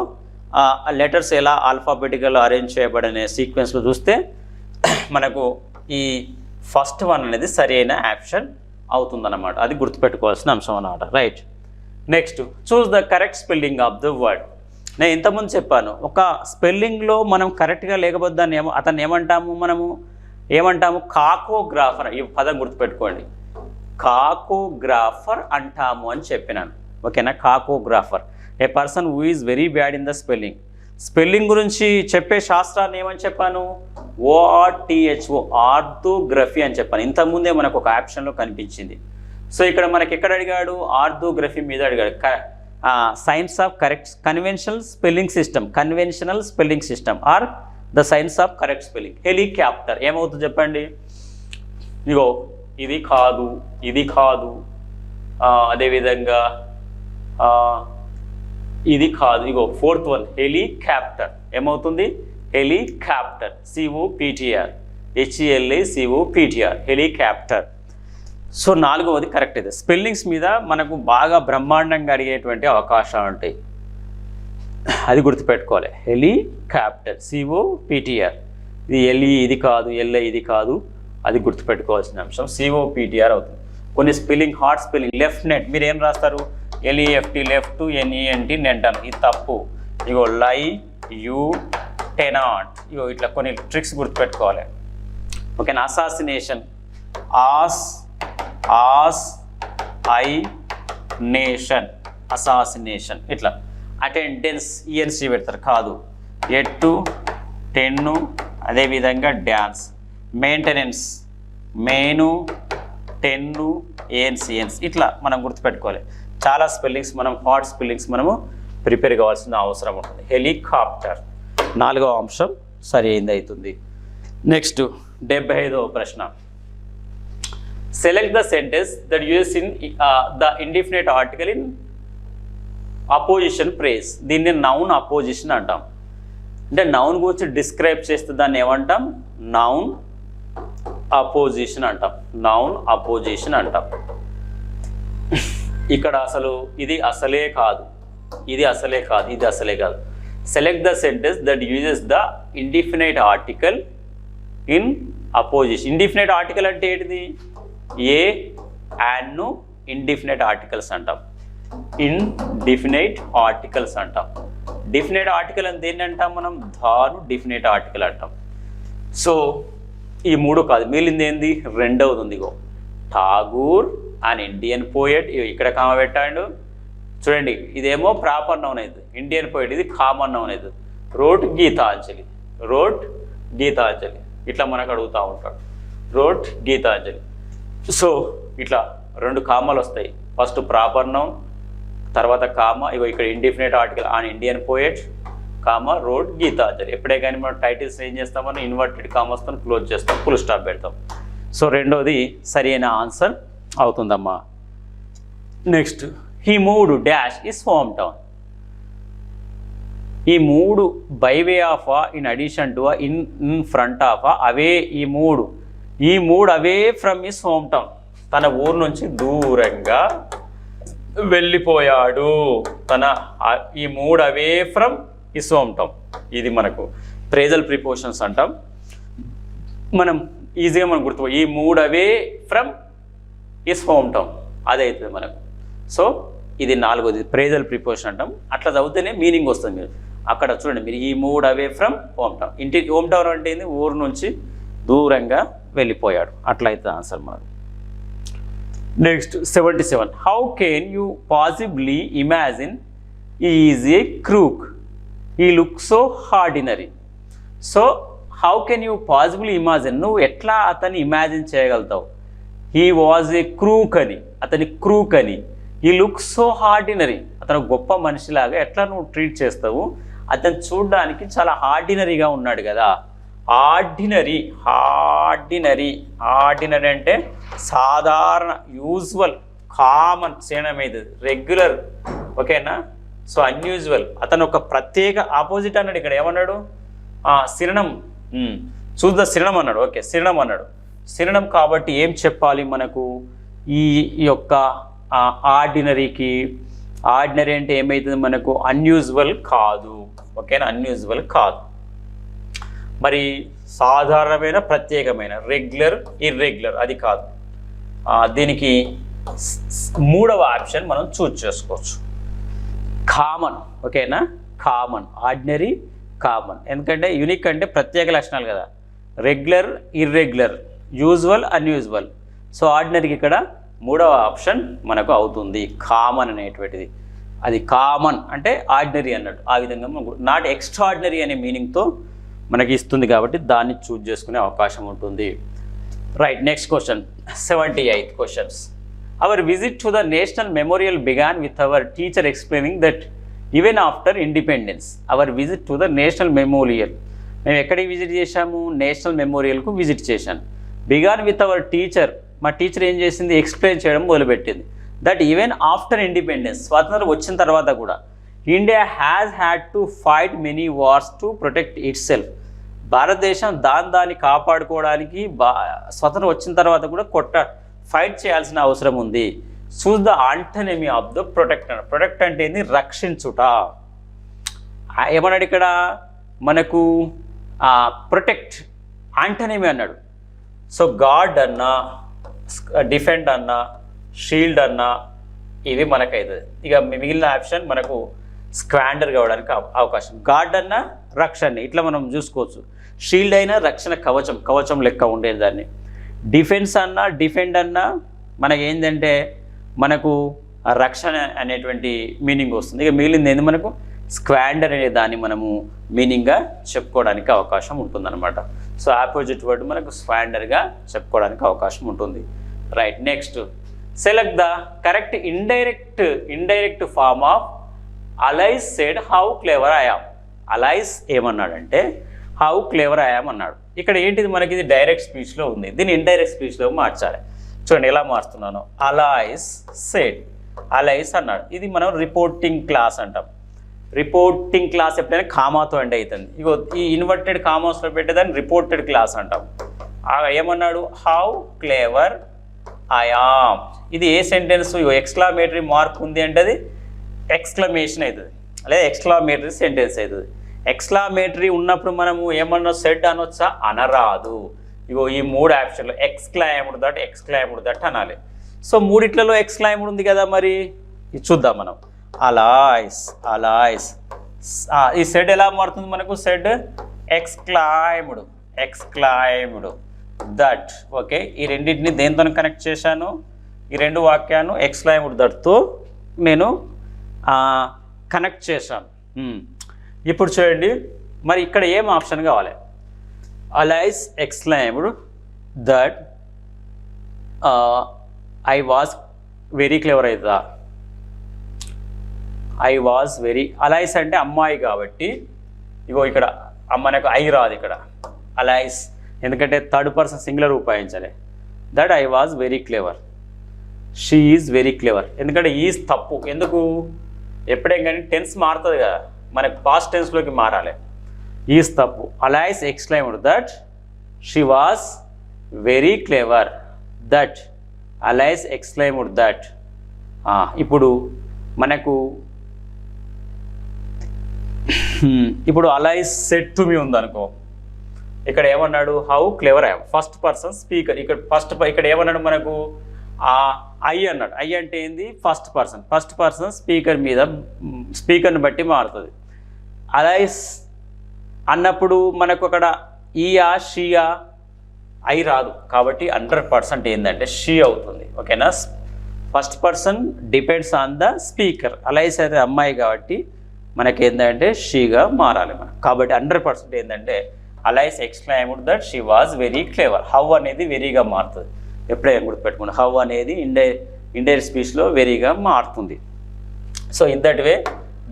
లెటర్స్ ఎలా ఆల్ఫాబెటికల్ అరేంజ్ చేయబడనే సీక్వెన్స్లో చూస్తే మనకు ఈ ఫస్ట్ వన్ అనేది సరి అయిన ఆప్షన్ అవుతుందన్నమాట. అది గుర్తుపెట్టుకోవాల్సిన అంశం అన్నమాట. Right. Next, choose the correct spelling of the word. నేను ఇంతకుముందు చెప్పాను, ఒక స్పెల్లింగ్లో మనం కరెక్ట్గా లేకపోతే దాన్ని అతన్ని ఏమంటాము కాకోగ్రాఫర్. ఈ పదం గుర్తుపెట్టుకోండి, కాకోగ్రాఫర్ అంటాము అని చెప్పినాను, ఓకేనా. Cacographer, a person who is very bad in the spelling. Spelling గురించి చెప్పే శాస్త్రాన్ని ఏమని చెప్పాను, ORTHO, ఆర్థోగ్రఫీ అని చెప్పాను. ఇంతకుముందే మనకు ఒక ఆప్షన్లో కనిపించింది. సో ఇక్కడ మనకి ఎక్కడ అడిగాడు, ఆర్థోగ్రఫీ మీద అడిగాడు. Science of conventional spelling system or the science of correct spelling. Helicopter ఏమవుతుంది చెప్పండి, ఇగో ఇది కాదు, ఇది కాదు, అదేవిధంగా ఇది కాదు, ఇగో 4th వన్ హెలికాప్టర్ ఏమవుతుంది, helicopter, COPTR, HELICOPTR, helicopter. So 4వది కరెక్ట్. ఇది స్పెల్లింగ్స్ మీద మనకు బాగా బ్రహ్మాండంగా అడిగేటువంటి అవకాశాలు ఉంటాయి, అది గుర్తుపెట్టుకోవాలి. హెలికాప్టర్, COPTR, ఇది LE ఇది కాదు, LI ఇది కాదు, అది గుర్తుపెట్టుకోవాల్సిన అంశం. COPTR అవుతుంది. కొన్ని spelling hard spelling, left net మీరు ఏం రాస్తారు, LEFT లెఫ్ట్, NENT నెట్ అని, ఇది తప్పు. ఇగో లై, యూ, టెనాట్, ఇగో ఇట్లా కొన్ని ట్రిక్స్ గుర్తుపెట్టుకోవాలి, ఓకేనా. అసాసినేషన్, అసాసినేషన్, ఇట్లా. అటెండెన్స్, ENC పెడతారు, కాదు. 8 10, అదేవిధంగా డ్యాన్స్. మెయింటెనెన్స్, మెయిన్, 10 ANC, ఇట్లా మనం గుర్తుపెట్టుకోవాలి. చాలా స్పెల్లింగ్స్ మనం హార్డ్ స్పెల్లింగ్స్ మనము ప్రిపేర్ కావాల్సిన అవసరం ఉంటుంది. హెలికాప్టర్ 4వ అంశం సరి అయింది అవుతుంది. నెక్స్ట్ 75వ ప్రశ్న, select the sentence that uses in the indefinite article in apposition phrase. దీన్ని నౌన్ అపోజిషన్ అంటాం. అంటే నౌన్ గురించి డిస్క్రైబ్ చేస్తే దాన్ని ఏమంటాం, నౌన్ అపోజిషన్ అంటాం. నౌన్ అపోజిషన్ అంటాం. ఇక్కడ అసలు ఇది అసలే కాదు, ఇది అసలే కాదు, ఇది అసలే కాదు. Select the sentence that uses the indefinite article in opposition. Indefinite article అంటే ఏంటిది, ఏ అండ్ ఇండిఫినైట్ ఆర్టికల్స్ అంటాం. ఇండిఫినైట్ ఆర్టికల్స్ అంటాం. డిఫినైట్ ఆర్టికల్ అని దేన్ని అంటాం మనం, ధాను డిఫినైట్ ఆర్టికల్ అంటాం. సో ఈ 3 కాదు, మిగిలింది ఏంది, 2వది ఉంది. ఇగో ఠాగూర్ అండ్ ఇండియన్ పోయెట్, ఇక్కడ కామ పెట్టాడు చూడండి. ఇదేమో ప్రాపర్ నౌన్ అవుతుంది, ఇండియన్ పోయెట్ ఇది కామన్ నౌన్ అవుతుంది. రోట్ గీతాంజలి, ఇట్లా మనకు అడుగుతూ ఉంటాడు. రోట్ గీతాంజలి. సో ఇట్లా 2 కామాలు వస్తాయి. ఫస్ట్ ప్రాపర్ నౌన్, తర్వాత కామా, ఇగో ఇక్కడ indefinite article an Indian poet, comma wrote Gitanjali. ఎప్పుడే కానీ మనం టైటిల్స్ ఏం చేస్తామని ఇన్వర్టెడ్ కామాస్తో క్లోజ్ చేస్తాం, ఫుల్ స్టాప్ పెడతాం. సో రెండోది సరి అయిన ఆన్సర్ అవుతుందమ్మా. నెక్స్ట్, ఈ 3 dash is home town. He 3 by way of in addition to in front of away, he 3 away from his home town. తన ఊరు నుంచి దూరంగా వెళ్ళిపోయాడు. He 3 away from his home town. ఇది మనకు ప్రేజల్ ప్రిపోజిషన్స్ అంటాం. మనం ఈజీగా మనం గుర్తు, ఈ 3 away from his home town అదే అవుతుంది మనకు. సో ఇది 4వది ప్రేజల్ ప్రిపోజిషన్ అంటాం. అట్లా చదివితేనే మీనింగ్ వస్తుంది. మీరు అక్కడ చూడండి, మీరు ఈ 3 away from home town. Home town అంటే ఏంది? ఊరు నుంచి దూరంగా వెళ్ళిపోయాడు. అట్లా అవుతుంది ఆన్సర్ మనకు. Next 77. How can you possibly imagine he's a crook, he look so ordinary. So how can you possible imagine, నువ్వు ఎట్లా అతన్ని ఇమాజిన్ చేయగలుగుతావు? హీ వాజ్ ఏ క్రూక్ అని, అతని క్రూక్ అని. ఈ లుక్ సో ఆర్డినరీ, అతను గొప్ప మనిషిలాగా ఎట్లా నువ్వు ట్రీట్ చేస్తావు? అతను చూడడానికి చాలా ఆర్డినరీగా ఉన్నాడు కదా. ఆర్డినరీ అంటే సాధారణ, యూజువల్, కామన్, సినోనిమ్, రెగ్యులర్, ఓకేనా. సో అన్యూజువల్, అతను ఒక ప్రత్యేక ఆపోజిట్ అన్నాడు. ఇక్కడ ఏమన్నాడు? సినోనిమ్, చూస్ ద సినోనిమ్ అన్నాడు. ఓకే, సినోనిమ్ అన్నాడు. సినోనిమ్ కాబట్టి ఏం చెప్పాలి మనకు? ఈ యొక్క ఆర్డినరీకి, ఆర్డినరీ అంటే ఏమవుతుంది మనకు? అన్యూజువల్ కాదు, ఓకేనా, అన్యూజువల్ కాదు. మరి సాధారణమైన, ప్రత్యేకమైన, రెగ్యులర్, ఇర్రెగ్యులర్ అది కాదు. దీనికి 3వ ఆప్షన్ మనం చూజ్ చేసుకోవచ్చు, కామన్, ఓకేనా. Common, ordinary, common. ఎందుకంటే యూనిక్ అంటే ప్రత్యేక లక్షణాలు కదా. Regular, irregular, usual, unusual. So ఆర్డినరీకి ఇక్కడ 3వ ఆప్షన్ మనకు అవుతుంది, కామన్ అనేటువంటిది. అది కామన్ అంటే ఆర్డినరీ అన్నట్టు. ఆ విధంగా నాట్ ఎక్స్ట్రాడినరీ అనే మీనింగ్తో మనకి ఇస్తుంది కాబట్టి దాన్ని చూజ్ చేసుకునే అవకాశం ఉంటుంది. Right, next question 78 questions. Our visit to the national memorial began with our teacher explaining that even after independence. Our visit to the national memorial, మేము ఎక్కడికి విజిట్ చేశాము? నేషనల్ మెమోరియల్కు విజిట్ చేశాను. బిగాన్ విత్ అవర్ టీచర్, మా టీచర్ ఏం చేసింది? ఎక్స్ప్లెయిన్ చేయడం మొదలుపెట్టింది. దట్ ఈవెన్ ఆఫ్టర్ ఇండిపెండెన్స్, స్వాతంత్రం వచ్చిన తర్వాత కూడా, India has had to fight many wars to protect it self. భారతదేశం దాన్ని కాపాడుకోవడానికి స్వతంత్రం వచ్చిన తర్వాత కూడా ఫైట్ చేయాల్సిన అవసరం ఉంది. Choose the antonymy of the protect. Protect అంటే ఏంది? రక్షించుట. ఏమన్నాడు ఇక్కడ మనకు? ప్రొటెక్ట్ ఆంటోనిమీ అన్నాడు. సో గార్డ్ అన్నా, డిఫెండ్ అన్నా, షీల్డ్ అన్నా ఇవి మనకు అవుతుంది. ఇక మిగిలిన ఆప్షన్ మనకు స్క్వాండర్ కావడానికి అవకాశం. గార్డ్ అన్నా రక్షణ, ఇట్లా మనం చూసుకోవచ్చు. షీల్డ్ అయినా రక్షణ, కవచం లెక్క ఉండేది దాన్ని. డిఫెన్స్ అన్నా, డిఫెండ్ అన్నా మనకి ఏంటంటే మనకు రక్షణ అనేటువంటి మీనింగ్ వస్తుంది. ఇక మిగిలింది ఏంది మనకు? స్క్వాండర్ అనే దాన్ని మనము మీనింగ్గా చెప్పుకోవడానికి అవకాశం ఉంటుందన్నమాట. సో ఆపోజిట్ వర్డ్ మనకు స్క్వాండర్గా చెప్పుకోవడానికి అవకాశం ఉంటుంది. Right, next select the correct indirect form of Alice said how clever I am. Alice ఏమన్నాడంటే హౌ క్లేవర్ ఐ యామ్ అన్నాడు. ఇక్కడ ఏంటిది మనకి? ఇది డైరెక్ట్ స్పీచ్లో ఉంది, దీన్ని ఇండైరెక్ట్ స్పీచ్లో మార్చాలి. చూడండి ఎలా మారుస్తున్నాను. అలైస్ సెడ్, అలైస్ అన్నాడు. ఇది మనం రిపోర్టింగ్ క్లాస్ అంటాం. రిపోర్టింగ్ క్లాస్ ఎప్పుడైనా కామాతో ఎండ్ అవుతుంది. ఇగో ఈ ఇన్వర్టెడ్ కామాస్లో పెట్టేదాన్ని రిపోర్టెడ్ క్లాస్ అంటాం. ఏమన్నాడు? How clever I yam. ఇది ఏ సెంటెన్స్? ఎక్స్క్లమేటరీ మార్క్ ఉంది అంటే అది ఎక్స్క్లమేషన్ అవుతుంది, లేదా ఎక్స్క్లమేటరీ సెంటెన్స్ అవుతుంది. ఎక్స్క్లమేటరీ ఉన్నప్పుడు మనము ఏమన్నా సెడ్ అనొచ్చా? అనరాదు. ఇగో ఈ 3 ఆప్షన్లో ఎక్స్క్లైమ్డ్ దట్ అనాలి. సో మూడిట్లలో ఎక్స్క్లైమ్డ్ ఉంది కదా, మరి ఇది చూద్దాం మనం. అలైస్ ఈ సెడ్ ఎలా మారుతుంది మనకు? Said exclaimed that. ఓకే, ఈ రెండింటిని దేంతో కనెక్ట్ చేశాను? ఈ 2 వాక్యాలను ఎక్స్క్లైమ్డ్ దట్తో నేను కనెక్ట్ చేశాను. ఇప్పుడు చూడండి, మరి ఇక్కడ ఏం ఆప్షన్ కావాలి? Alice exclaimed that I was very clever అయితే ఐ వాజ్ వెరీ అలైస్ అంటే అమ్మాయి కాబట్టి ఇగో ఇక్కడ మనకు ఐ రాదు ఇక్కడ అలైస్ ఎందుకంటే థర్డ్ పర్సన్ సింగులర్ ఉపయోగించాలి that I was very clever she is very clever ఎందుకంటే ఈజ్ తప్పు ఎందుకు ఎప్పుడేం కానీ టెన్స్ మారుతుంది కదా మనకు పాస్ట్ టెన్స్లోకి మారాలి ఈజ్ తప్పు Alice exclaimed that she was very clever that Alice exclaimed that ఇప్పుడు మనకు ఇప్పుడు అలైస్ సెడ్ టు మీ ఉందనుకో ఇక్కడ ఏమన్నాడు how clever I first person speaker ఇక్కడ ఏమన్నాడు మనకు ఐ అన్నాడు ఐ అంటే ఏంది ఫస్ట్ పర్సన్ స్పీకర్ని బట్టి మారుతుంది అలైస్ అన్నప్పుడు మనకు అక్కడ ఈయా షీయా ఐ రాదు కాబట్టి 100% ఏంటంటే షీ అవుతుంది ఓకేనా first person depends on the speaker Alice అయితే అమ్మాయి కాబట్టి మనకి ఏంటంటే షీగా మారాలి మనం కాబట్టి 100% ఏంటంటే Alice exclaimed that she was very clever how అనేది వెరీగా మారుతుంది ఎప్పుడైనా గుర్తుపెట్టుకోండి హౌ అనేది ఇండైరెక్ట్ స్పీచ్లో వెరీగా మారుతుంది so in that way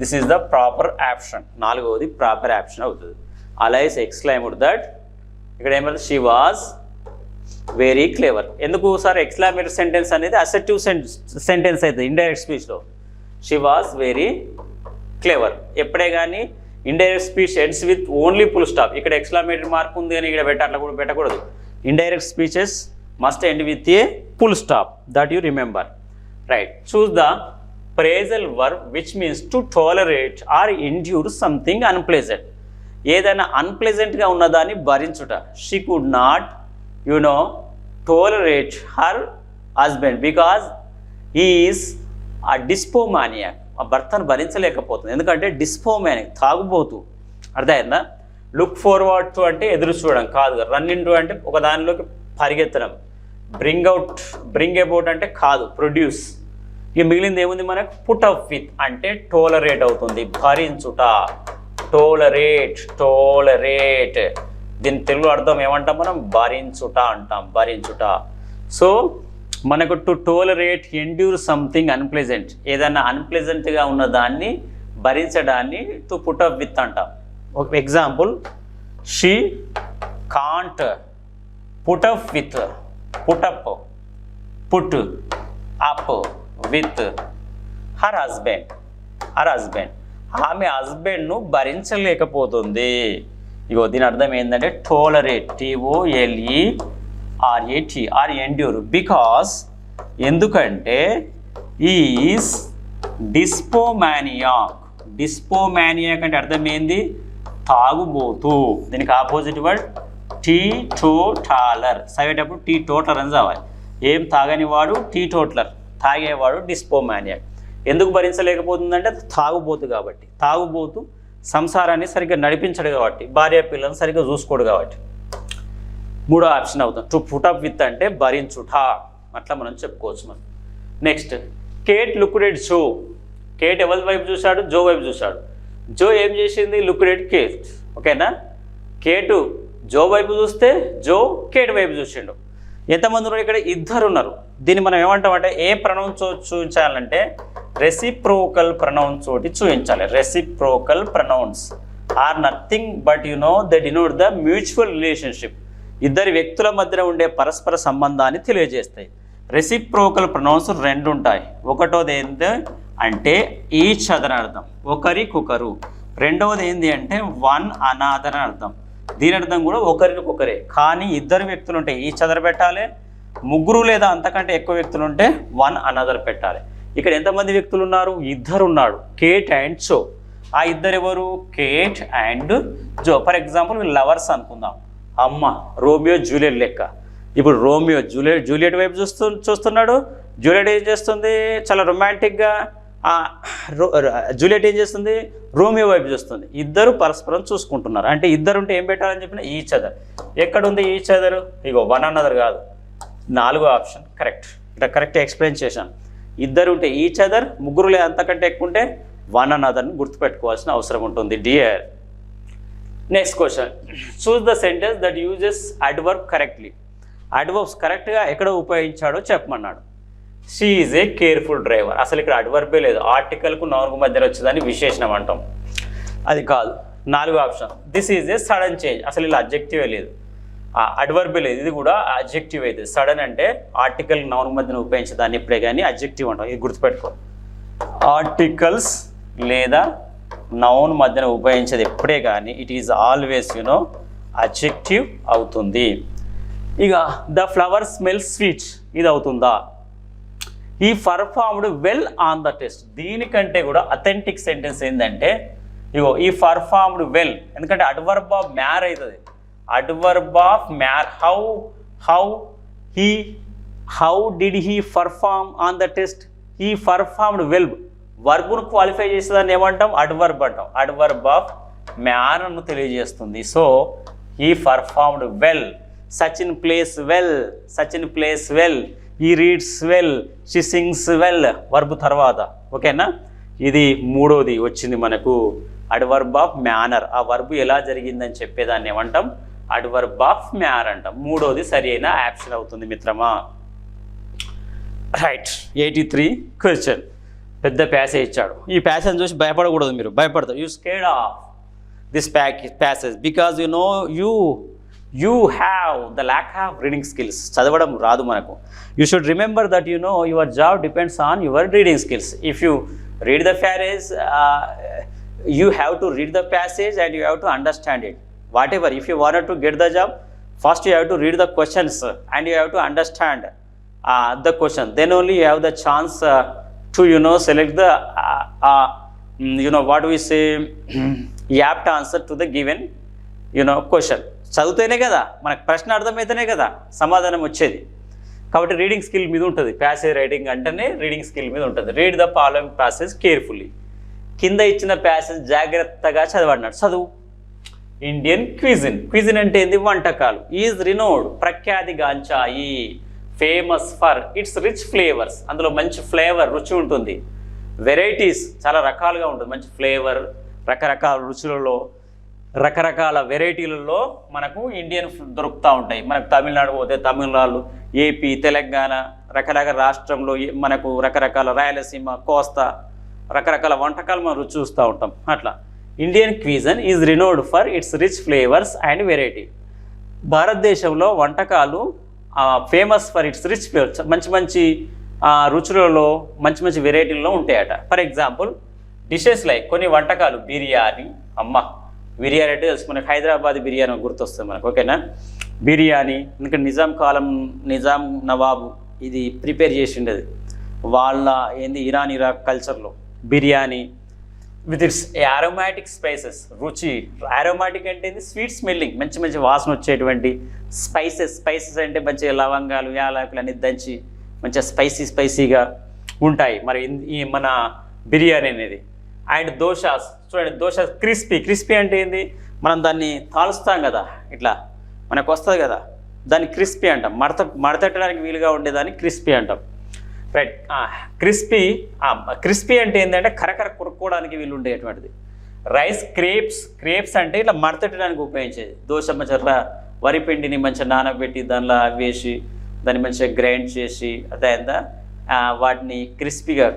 this is the proper option 4వది ప్రాపర్ ఆప్షన్ అవుతుంది అలైస్ ఎక్స్క్లైమ్డ్ దట్ ఇక్కడ ఏమంటే షీ వాజ్ వెరీ క్లెవర్ ఎందుకు సార్ ఎక్స్క్లమేటరీ సెంటెన్స్ అనేది అసెర్టివ్ సెంటెన్స్ అవుతుంది ఇండైరెక్ట్ స్పీచ్లో షీ వాజ్ వెరీ క్లెవర్ ఎప్పుడే కానీ indirect speech ends with only full stop ఇక్కడ ఎక్స్క్లమేటరీ మార్క్ ఉంది అని ఇక్కడ అట్లా కూడా పెట్టకూడదు indirect speeches must end with a full stop that you remember right choose the phrasal verb which means to tolerate or endure something unpleasant ఏదైనా అన్ప్లెజెంట్గా ఉన్నదాన్ని భరించుట she could not tolerate her husband because he's a dipsomaniac ఆ భర్తను భరించలేకపోతుంది ఎందుకంటే డిస్పోమానిక్ తాగుబోతూ అర్థమైందా లుక్ ఫార్వర్డ్ టు అంటే ఎదురు చూడడం కాదు రన్ ఇన్ టు అంటే ఒక దానిలోకి పరిగెత్తడం బ్రింగ్ అబౌట్ అంటే కాదు ప్రొడ్యూస్ ఇక మిగిలింది ఏముంది మనకు పుట్ అప్ విత్ అంటే టోలరేట్ అవుతుంది భరించుట టోలరేట్ దీని తెలుగు అర్థం ఏమంటాం మనం భరించుట అంటాం భరించుట సో మనకు to tolerate endure something unpleasant ఏదైనా అన్ప్లెజెంట్గా ఉన్న దాన్ని భరించడాన్ని టు పుట్ అప్ విత్ అంటాం ఒక example she can't put up with put up with her husband ఆమె హస్బెండ్ను భరించలేకపోతుంది ఇగో దీని అర్థం ఏంటంటే tolerate TOLERATE or endure because ఎందుకంటే ఈజ్ డిస్పోమానియాక్ అంటే అర్థం ఏంది తాగుబోతూ దీనికి ఆపోజిట్ వర్డ్ టీటోటాలర్ చదివేటప్పుడు టీటోటలర్ అని చదవాలి ఏం తాగనివాడు టీటోటలర్ తాగేవాడు డిస్పోమానియాక్ ఎందుకు భరించలేకపోతుందంటే తాగుబోతు కాబట్టి తాగుబోతు సంసారాన్ని సరిగ్గా నడిపించడు కాబట్టి భార్య పిల్లలను సరిగ్గా చూసుకోడు కాబట్టి 3వ ఆప్షన్ అవుతాం టు పుట్ అప్ విత్ అంటే భరించుట అట్లా మనం చెప్పుకోవచ్చు మనం next Kate looked at Joe Kate ఎవరి వైపు చూశాడు జో వైపు చూశాడు జో ఏం చేసింది లుక్డ్ ఎట్ కేట్ ఓకేనా కేటు జో వైపు చూస్తే జో కేట్ వైపు చూసిండు ఎంతమంది ఉన్నారు ఇక్కడ ఇద్దరు ఉన్నారు దీన్ని మనం ఏమంటామంటే ఏ ప్రొనౌన్స్ చూపించాలంటే రెసిప్రోకల్ ప్రొనౌన్స్ తోటి చూపించాలి reciprocal pronouns are nothing but they denote the mutual relationship ఇద్దరి వ్యక్తుల మధ్యన ఉండే పరస్పర సంబంధాన్ని తెలియజేస్తాయి రెసిప్రోకల్ ప్రొనౌన్స్ 2 ఉంటాయి ఒకటోది ఏంటి అంటే ఈచ్ అదర్ అర్థం ఒకరికొకరు రెండవది ఏంటి అంటే వన్ అనాదర్ అని అర్థం దీని అర్థం కూడా ఒకరికొకరే కానీ ఇద్దరు వ్యక్తులు ఉంటే ఈచ్ అదర్ పెట్టాలి ముగ్గురు లేదా అంతకంటే ఎక్కువ వ్యక్తులు ఉంటే వన్ అనదర్ పెట్టాలి ఇక్కడ ఎంతమంది వ్యక్తులు ఉన్నారు ఇద్దరు ఉన్నాడు కేట్ అండ్ జో ఆ ఇద్దరు ఎవరు Kate and Joe for example వీళ్ళు లవర్స్ అనుకుందాం అమ్మ రోమియో జూలియట్ లెక్క ఇప్పుడు రోమియో జూలియట్ వైపు చూస్తున్నాడు జూలియట్ ఏం చేస్తుంది చాలా రొమాంటిక్గా జూలియట్ ఏం చేస్తుంది రోమియో వైపు చూస్తుంది ఇద్దరు పరస్పరం చూసుకుంటున్నారు అంటే ఇద్దరు ఉంటే ఏం పెట్టాలని చెప్పిన ఈచ్ అదర్ ఎక్కడుంది ఈచ్ అదర్ ఇగో వన్ అనదర్ కాదు 4వ ఆప్షన్ కరెక్ట్ ఇక్కడ కరెక్ట్ ఎక్స్ప్లెయిన్ చేశాను ఇద్దరు ఉంటే ఈచ్ అదర్ ముగ్గురు లేదా అంతకంటే ఎక్కువ ఉంటే వన్ అనదర్ని గుర్తుపెట్టుకోవాల్సిన అవసరం ఉంటుంది dear next question, choose the sentence that uses adverb correctly. Adverbs కరెక్ట్గా ఎక్కడ ఉపయోగించాడో చెప్పమన్నాడు. She is a careful driver. అసలు ఇక్కడ అడ్వర్బే లేదు, ఆర్టికల్కు నౌన్కు మధ్యలో వచ్చేదాన్ని విశేషణం అంటాం, అది కాదు. 4వ option, this is a sudden change. అసలు ఇలా అబ్జెక్టివే లేదు, అడ్వర్బే లేదు, ఇది కూడా అడ్జెక్టివ్ అయితే. సడన్ అంటే ఆర్టికల్ నౌన్ మధ్యన ఉపయోగించేదాన్ని ఇప్పుడే కానీ అడ్జెక్టివ్ అంటాం, ఇది గుర్తుపెట్టుకో. ఆర్టికల్స్ లేదా నౌన్ మధ్యన ఉపయోగించేది ఎప్పుడే కానీ ఇట్ ఈజ్ ఆల్వేస్ అడ్జెక్టివ్ అవుతుంది. ఇక ద ఫ్లవర్ స్మెల్ స్వీట్, ఇది అవుతుందా? He performed well on the test. దీనికంటే కూడా అథెంటిక్ సెంటెన్స్ ఏంటంటే ఇగో ఈ పర్ఫార్మ్డ్ వెల్, ఎందుకంటే అడ్వర్బ్ ఆఫ్ మ్యార్ అవుతుంది. Adverb of manner, how did he perform on the test. He performed well వర్బును క్వాలిఫై చేసేదాన్ని ఏమంటాం? అడ్వర్బ్ అంటాం. అడ్వర్బ్ ఆఫ్ మ్యార్ అని తెలియజేస్తుంది. So he performed well, Sachin plays well, Sachin plays well, he reads well, she sings well verb తర్వాత. ఓకేనా? ఇది 3వది వచ్చింది మనకు అడ్వర్బ్ ఆఫ్ మ్యానర్. ఆ వర్బ్ ఎలా జరిగిందని చెప్పేదాన్ని ఏమంటాం? అడ్వర్బ్ ఆఫ్ మ్యార్ అంటాం. 3వది సరి అయిన ఆప్షన్ అవుతుంది మిత్రమా. రైట్. 83 క్వశ్చన్. పెద్ద ప్యాసేజ్ ఇచ్చాడు. ఈ ప్యాసేజ్ చూసి భయపడకూడదు, మీరు భయపడతారు. You scared of this passage because you have the lack of reading skills. చదవడం రాదు మనకు. You should remember that your job depends on your reading skills. If you read the passage, you have to read the passage and you have to understand it. Whatever, if you wanted to get the job, first you have to read the questions and you have to understand the question. Then only you have the chance to select the what we say apt answer to the given question. చదివితేనే కదా మనకు ప్రశ్న అర్థమైతేనే కదా సమాధానం వచ్చేది. కాబట్టి రీడింగ్ స్కిల్ మీద ఉంటుంది. ప్యాసేజ్ రైటింగ్ అంటేనే రీడింగ్ స్కిల్ మీద ఉంటుంది. Read the following passage carefully. కింద ఇచ్చిన ప్యాసేజ్ జాగ్రత్తగా చదవడినాడు. చదువు. Indian cuisine. క్విజిన్ అంటే ఏంది? వంటకాలు. ఈజ్ రినోడ్, ప్రఖ్యాతిగాంచాయి. Famous for its rich flavours, అందులో మంచి ఫ్లేవర్ రుచి ఉంటుంది. వెరైటీస్, చాలా రకాలుగా ఉంటుంది, మంచి ఫ్లేవర్, రకరకాల రుచులలో రకరకాల వెరైటీలలో మనకు ఇండియన్ దొరుకుతూ ఉంటాయి. మనకు తమిళనాడు పోతే తమిళనాడు, ఏపీ, తెలంగాణ, రకరకాల రాష్ట్రంలో మనకు రకరకాల రాయలసీమ, కోస్తా రకరకాల వంటకాలు మనం రుచి చూస్తూ ఉంటాం. అట్లా Indian cuisine is renowned for its rich flavours and variety. భారతదేశంలో వంటకాలు famous for its rich flavours, మంచి మంచి రుచులలో మంచి మంచి వెరైటీల్లో ఉంటాయట. ఫర్ ఎగ్జాంపుల్ డిషెస్ లైక్ కొన్ని వంటకాలు బిర్యానీ. బిర్యానీ అంటే తెలుసు మనకు, హైదరాబాద్ బిర్యానీ గుర్తొస్తుంది మనకు. ఓకేనా? బిర్యానీ ఎందుకంటే నిజాం నవాబు ఇది ప్రిపేర్ చేసిండేది వాళ్ళ ఇరాన్ ఇరాక్ కల్చర్లో. Biryani with its aromatic spices, రుచి. అరోమాటిక్ అంటే ఏంది? స్వీట్ స్మెల్లింగ్, మంచి మంచి వాసన వచ్చేటువంటి స్పైసెస్ అంటే మంచిగా లవంగాలు, యాలకులు అన్ని దంచి మంచిగా స్పైసీగా ఉంటాయి మరి ఈ మన బిర్యానీ అనేది. అండ్ దోశాస్, చూడండి దోశ క్రిస్పీ అంటే ఏంది? మనం దాన్ని తాలుస్తాం కదా, ఇట్లా మనకు వస్తుంది కదా, దాన్ని క్రిస్పీ అంటాం. మడతట్టడానికి వీలుగా ఉండేదాన్ని క్రిస్పీ అంటాం. రైట్. క్రిస్పీ అంటే ఏంటంటే కరకర కొరుక్కోవడానికి వీలు ఉండేటువంటిది. రైస్ క్రేప్స్ అంటే ఇట్లా మడతట్టడానికి ఉపయోగించేది. దోశ మంచిగా వరిపిండిని మంచిగా నానబెట్టి దానిలో వేసి దాన్ని మంచిగా గ్రైండ్ చేసి అదైందా వాటిని క్రిస్పీగా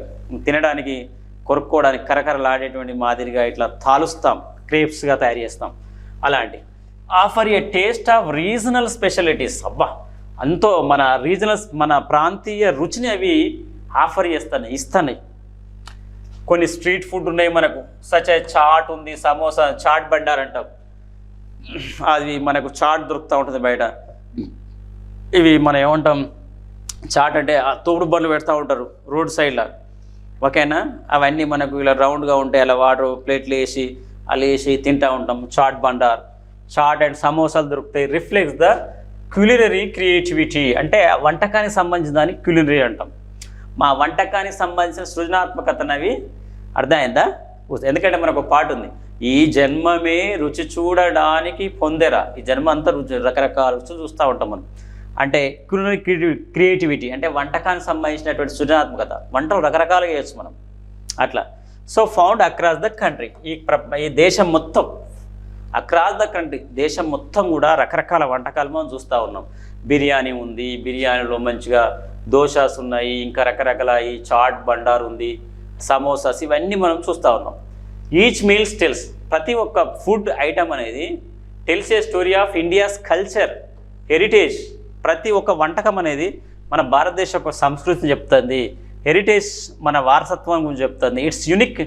తినడానికి కొరుక్కోవడానికి కరకరలాడేటువంటి మాదిరిగా ఇట్లా తాలుస్తాం, క్రేప్స్గా తయారు చేస్తాం. అలాంటి offer A taste of regional specialities. అబ్బా, అంతో మన ప్రాంతీయ రుచిని అవి ఆఫర్ ఇస్తున్నాయి. కొన్ని స్ట్రీట్ ఫుడ్ ఉన్నాయి మనకు, సచ్ చాట్ ఉంది, సమోసా, చాట్ బండార్ అంటాం. అది మనకు చాట్ దొరుకుతూ ఉంటుంది బయట. ఇవి మనం ఏమంటాం? చాట్ అంటే తోడు బండ్లు పెడతా ఉంటారు రోడ్ సైడ్లో. ఓకేనా? అవన్నీ మనకు ఇలా రౌండ్గా ఉంటాయి, అలా వాటర్ ప్లేట్లు వేసి అలా వేసి తింటూ ఉంటాం. చాట్ బండార్, చాట్ అండ్ సమోసాలు దొరుకుతాయి. రిఫ్లెక్ట్స్ ద క్యులినరీ క్రియేటివిటీ, అంటే వంటకానికి సంబంధించిన దాన్ని క్యులినరీ అంటాం. మా వంటకానికి సంబంధించిన సృజనాత్మకతనవి అర్థమైందా? ఎందుకంటే మనకు ఒక పాట ఉంది, ఈ జన్మమే రుచి చూడడానికి పొందెరా. ఈ జన్మ అంతా రకరకాల రుచి చూస్తూ ఉంటాం మనం. అంటే క్యులినరీ క్రియేటివిటీ అంటే వంటకానికి సంబంధించినటువంటి సృజనాత్మకత. వంటలు రకరకాలుగా చేయొచ్చు మనం అట్లా. So found across the country, ఈ దేశం మొత్తం అక్రాస్ ద కంట్రీ, దేశం మొత్తం కూడా రకరకాల వంటకాలు మనం చూస్తూ ఉన్నాం. బిర్యానీ ఉంది, బిర్యానీలో మంచిగా దోశాస్ ఉన్నాయి, ఇంకా రకరకాల ఈ చాట్ బండార్ ఉంది, సమోసాస్, ఇవన్నీ మనం చూస్తూ ఉన్నాం. ఈచ్ మీల్స్ టెల్స్, ప్రతి ఒక్క ఫుడ్ ఐటమ్ అనేది tells a story of India's culture, heritage. ప్రతి ఒక్క వంటకం అనేది మన భారతదేశ ఒక సంస్కృతిని చెప్తుంది, హెరిటేజ్ మన వారసత్వం గురించి చెప్తుంది. ఇట్స్ యూనిక్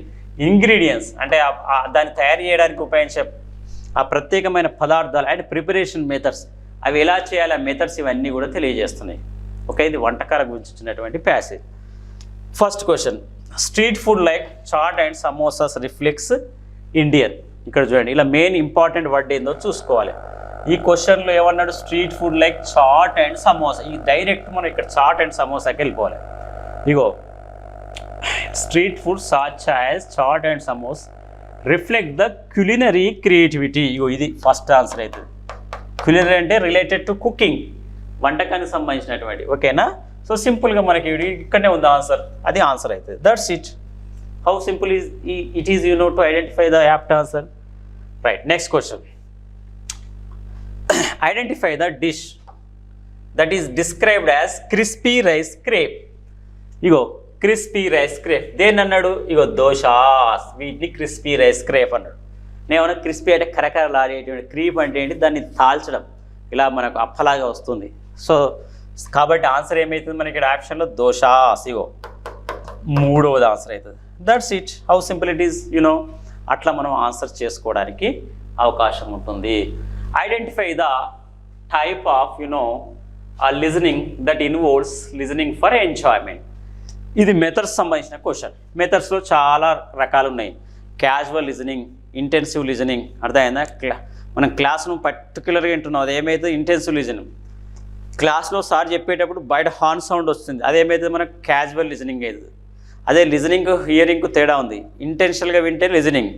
ఇంగ్రీడియంట్స్, అంటే దాన్ని తయారు చేయడానికి ఉపయోగించే ఆ ప్రత్యేకమైన పదార్థాలు అండ్ ప్రిపరేషన్ మెథడ్స్, అవి ఎలా చేయాలి, ఆ మెథడ్స్ ఇవన్నీ కూడా తెలియజేస్తున్నాయి. ఓకే, ఇది వంటకాల గురించి ఇచ్చినటువంటి passage. First question, street food like chaat and samosas reflects Indian. ఇక్కడ చూడండి, ఇలా మెయిన్ ఇంపార్టెంట్ వర్డ్ ఏందో చూసుకోవాలి. ఈ క్వశ్చన్లో ఏమన్నాడు, street food like chaat and samosa. ఈ డైరెక్ట్ మనం ఇక్కడ చాట్ అండ్ సమోసాకి వెళ్ళిపోవాలి. ఇగో street food such as chaat and samosas reflect the culinary creativity. ఇగో ఇది ఫస్ట్ ఆన్సర్ అవుతుంది. క్యులినరీ అంటే రిలేటెడ్ టు కుకింగ్, వంటకానికి సంబంధించినటువంటి. ఓకేనా? సో సింపుల్గా మనకి ఇక్కడనే ఉంది ఆన్సర్, అది ఆన్సర్ అవుతుంది. That's it. How simple is it is you know to identify the apt answer. Right, next question. Identify the dish that is described as crispy rice crepe. Ego crispy rice crepe దేన్ని అన్నాడు? ఇగో దోశాస్, వీటిని క్రిస్పీ రైస్ క్రేప్ అన్నాడు. నేనేమన్నా క్రిస్పీ అంటే కరకరలాడేటువంటి, క్రీప్ అంటే ఏంటి, దాన్ని తాల్చడం, ఇలా మనకు అప్పలాగా వస్తుంది. సో కాబట్టి ఆన్సర్ ఏమవుతుంది మనకి ఇక్కడ ఆప్షన్లో? దోశాస్. ఇగో మూడవది ఆన్సర్ అవుతుంది. That's it. How simple it is, you know. అట్లా మనం ఆన్సర్ చేసుకోవడానికి అవకాశం ఉంటుంది. Identify the type of listening that involves listening for enjoyment. ఇది మెథడ్స్ సంబంధించిన క్వశ్చన్. మెథడ్స్లో చాలా రకాలు ఉన్నాయి. Casual listening, intensive listening. అర్థమైందా? మనం క్లాస్ను పర్టికులర్గా వింటున్నాం, అది ఏమైతే ఇంటెన్సివ్ లిజనింగ్. క్లాస్లో సార్ చెప్పేటప్పుడు బయట హార్న్ సౌండ్ వస్తుంది, అదేమైతే మనకు క్యాజువల్ లిజనింగ్ అవుతుంది. అదే లిజనింగ్ హియరింగ్కు తేడా ఉంది. ఇంటెన్షనల్గా వింటే లిజనింగ్.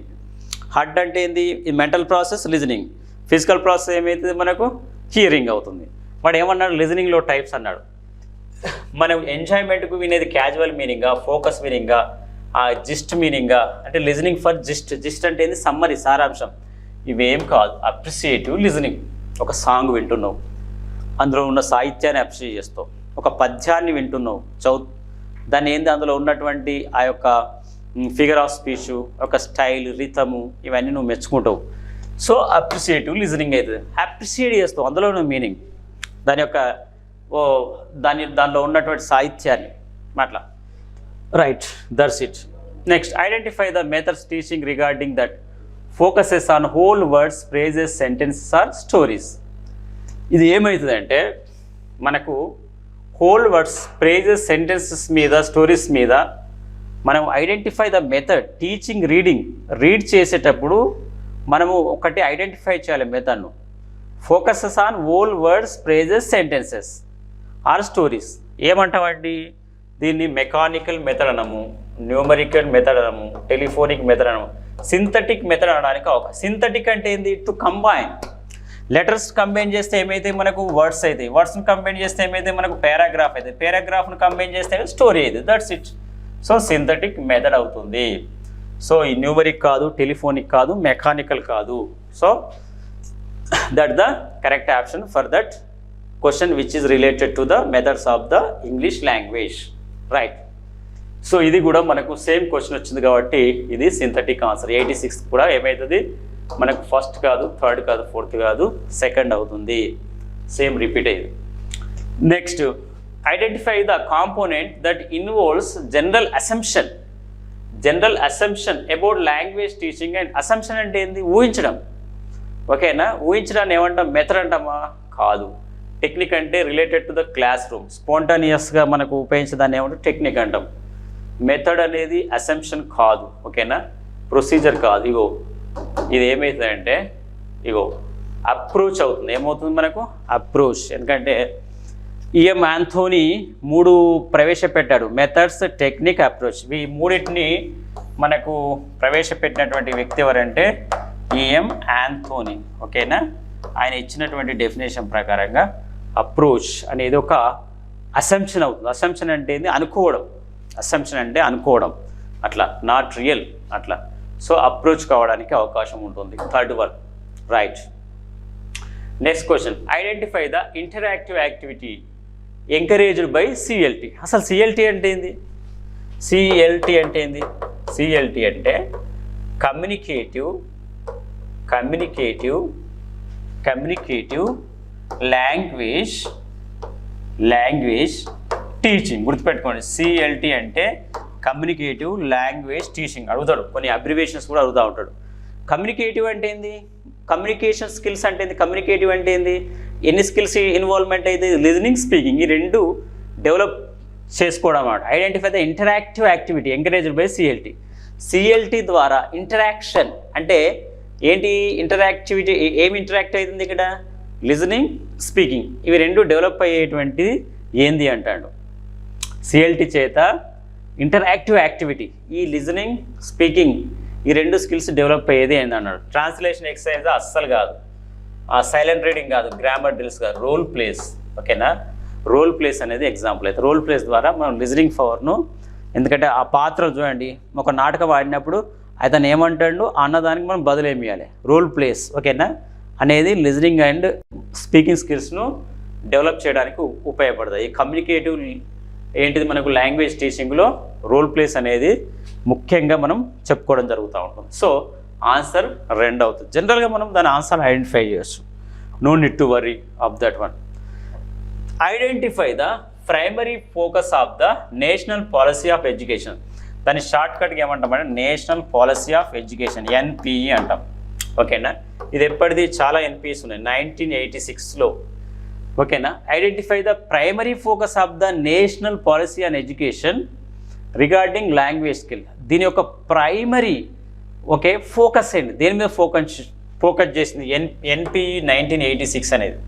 హడ్ అంటే ఏంది? ఈ mental process listening. Physical process ఏమైతుంది మనకు? హియరింగ్ అవుతుంది. వాడు ఏమన్నాడు? లిజనింగ్లో టైప్స్ అన్నాడు. మనం ఎంజాయ్మెంట్కు వినేది క్యాజువల్ మీనింగా, ఫోకస్ మీనింగా, జిస్ట్ మీనింగా, అంటే లిజనింగ్ ఫర్ జిస్ట్. జిస్ట్ అంటే ఏంది? సమ్మరీ, సారాంశం. ఇవేం కాదు. అప్రిసియేటివ్ లిజనింగ్. ఒక సాంగ్ వింటున్నావు, అందులో ఉన్న సాహిత్యాన్ని అప్రిషియేట్ చేస్తావు. ఒక పద్యాన్ని వింటున్నావు, దాన్ని ఏంది, అందులో ఉన్నటువంటి ఆ యొక్క ఫిగర్ ఆఫ్ స్పీచ్, ఒక స్టైల్, రిథము, ఇవన్నీ నువ్వు మెచ్చుకుంటావు. సో అప్రిసియేటివ్ లిజనింగ్ అవుతుంది. అప్రిషియేట్ చేస్తావు, అందులో ఉన్న మీనింగ్, దాని యొక్క దానిలో ఉన్నటువంటి సాహిత్యాన్ని అట్లా. Right, that's it. Next, identify the methods teaching regarding that focuses on whole words, phrases, sentences or stories. ఇది ఏమవుతుందంటే మనకు హోల్ వర్డ్స్, ఫ్రేజెస్, సెంటెన్సెస్ మీద, స్టోరీస్ మీద మనం identify the method teaching read చేసేటప్పుడు మనము ఒకటి ఐడెంటిఫై చేయాలి మెథడ్ను. Focuses on whole words, phrases, sentences or stories. ఏమంటామండి దీన్ని? మెకానికల్ మెథడ్ అనము, న్యూమరికల్ మెథడ్ అనము, టెలిఫోనిక్ మెథడ్ అనము, సింథటిక్ మెథడ్ అనడానికి అవకాశం. సింథటిక్ అంటే ఏంది? టు కంబైన్ లెటర్స్ కంబైన్ చేస్తే ఏమైతే మనకు వర్డ్స్ అవుతాయి, వర్డ్స్ని కంబైన్ చేస్తే ఏమైతే మనకు పారాగ్రాఫ్ అవుతుంది, పారాగ్రాఫ్ను కంబైన్ చేస్తే స్టోరీ అవుతుంది. That's it. So synthetic method అవుతుంది. సో ఈ న్యూమరిక్ కాదు, టెలిఫోనిక్ కాదు, మెకానికల్ కాదు. So that the correct option for that question which is related to the methods of the English language. Right. So ఇది కూడా మనకు సేమ్ క్వశ్చన్ వచ్చింది కాబట్టి ఇది సింథటిక్ ఆన్సర్. 86 కూడా ఏమవుతుంది మనకు? ఫస్ట్ కాదు, థర్డ్ కాదు, ఫోర్త్ కాదు, సెకండ్ అవుతుంది. సేమ్ రిపీట్ అయ్యింది. Next, identify the component that involves general assumption. General assumption about language teaching. And assumption అంటే ఏంది? ఊహించడం. ఓకేనా? ఊహించడాన్ని ఏమంటాం? మెథడ్ అంటామా? కాదు. టెక్నిక్ అంటే related to the classroom, స్పాంటానియస్గా మనకు ఉపయోగించేదాన్ని ఏమంటాం? టెక్నిక్ అంటాం. మెథడ్ అనేది అసంప్షన్ కాదు. ఓకేనా? ప్రొసీజర్ కాదు. ఇగో ఇది ఏమవుతుందంటే ఇగో అప్రోచ్ అవుతుంది. ఏమవుతుంది మనకు? అప్రోచ్. ఎందుకంటే ఈఎం ఆంథోనీ 3 ప్రవేశపెట్టాడు: మెథడ్స్, టెక్నిక్, అప్రోచ్. ఈ మూడింటిని మనకు ప్రవేశపెట్టినటువంటి వ్యక్తి ఎవరంటే ఈఎం ఆంథోనీ. ఓకేనా? ఆయన ఇచ్చినటువంటి డెఫినేషన్ ప్రకారంగా అప్రోచ్ అనేది ఒక అసంప్షన్ అవుతుంది. అసంప్షన్ అంటే ఏంది? అనుకోవడం. అసంప్షన్ అంటే అనుకోవడం, అట్లా, నాట్ రియల్, అట్లా. సో అప్రోచ్ కావడానికి అవకాశం ఉంటుంది. Third one. Right. Next question, identify the interactive activity encouraged by CLT. అసలు సిఎల్టీ అంటే ఏంది? సిఎల్టీ అంటే ఏంది? సిఎల్టీ అంటే కమ్యూనికేటివ్ లాంగ్వేజ్ టీచింగ్. గుర్తుపెట్టుకోండి, సిఎల్టీ అంటే కమ్యూనికేటివ్ లాంగ్వేజ్ టీచింగ్. అడుగుతాడు, కొన్ని అబ్రివేషన్స్ కూడా అడుగుతూ ఉంటాడు. కమ్యూనికేటివ్ అంటే ఏంది? కమ్యూనికేషన్ స్కిల్స్ అంటే ఏంది? కమ్యూనికేటివ్ అంటే ఏంది? ఎన్ని స్కిల్స్ ఇన్వాల్వ్మెంట్ అయితే? లిజనింగ్, స్పీకింగ్, ఈ రెండు డెవలప్ చేసుకోవడం అన్నమాట. Identify the interactive activity encouraged by CLT. CLT ద్వారా ఇంటరాక్షన్ అంటే ఏంటి? ఇంటరాక్టివిటీ ఏమి ఇంటరాక్ట్ అవుతుంది ఇక్కడ? లిజనింగ్, స్పీకింగ్, ఇవి రెండు డెవలప్ అయ్యేటువంటిది ఏంది అంటాడు. సిఎల్టీ చేత ఇంటరాక్టివ్ యాక్టివిటీ, ఈ లిజనింగ్, స్పీకింగ్, ఈ రెండు స్కిల్స్ డెవలప్ అయ్యేది ఏంది అన్నాడు. ట్రాన్స్లేషన్ ఎక్సర్సైజ్ అస్సలు కాదు, సైలెంట్ రీడింగ్ కాదు, గ్రామర్ డ్రిల్స్ కాదు, రోల్ ప్లేస్. ఓకేనా? రోల్ ప్లేస్ అనేది ఎగ్జాంపుల్ అయితే రోల్ ప్లేస్ ద్వారా మనం లిజనింగ్ పవర్ను, ఎందుకంటే ఆ పాత్ర చూడండి, ఒక నాటకం ఆడినప్పుడు అతను ఏమంటాడు అన్నదానికి మనం బదులేమి ఇవ్వాలి, రోల్ ప్లేస్. ఓకేనా? అనేది లిజనింగ్ అండ్ స్పీకింగ్ స్కిల్స్ను డెవలప్ చేయడానికి ఉపయోగపడుతుంది. ఈ కమ్యూనికేటివ్ ఏంటిది మనకు లాంగ్వేజ్ టీచింగ్లో రోల్ ప్లేస్ అనేది ముఖ్యంగా మనం చెప్పుకోవడం జరుగుతూ ఉంటుంది. సో ఆన్సర్ 2 అవుతుంది. జనరల్గా మనం దాని ఆన్సర్ ఐడెంటిఫై చేయొచ్చు. No need to worry of that one. Identify the primary focus of the national policy of education. దాని షార్ట్కట్గా ఏమంటామంటే national policy of education, NPE అంటాం. ఓకేనా? ఇది ఎప్పటిది? చాలా ఎన్పిఈస్ ఉన్నాయి 1986లో. ఓకేనా? Identify the primary focus of the national policy on education regarding language skill. దీని యొక్క ప్రైమరీ ఫోకస్ ఏంటి? దేని మీద ఫోకస్ చేసింది? ఎన్పిఈ 1986 అనేది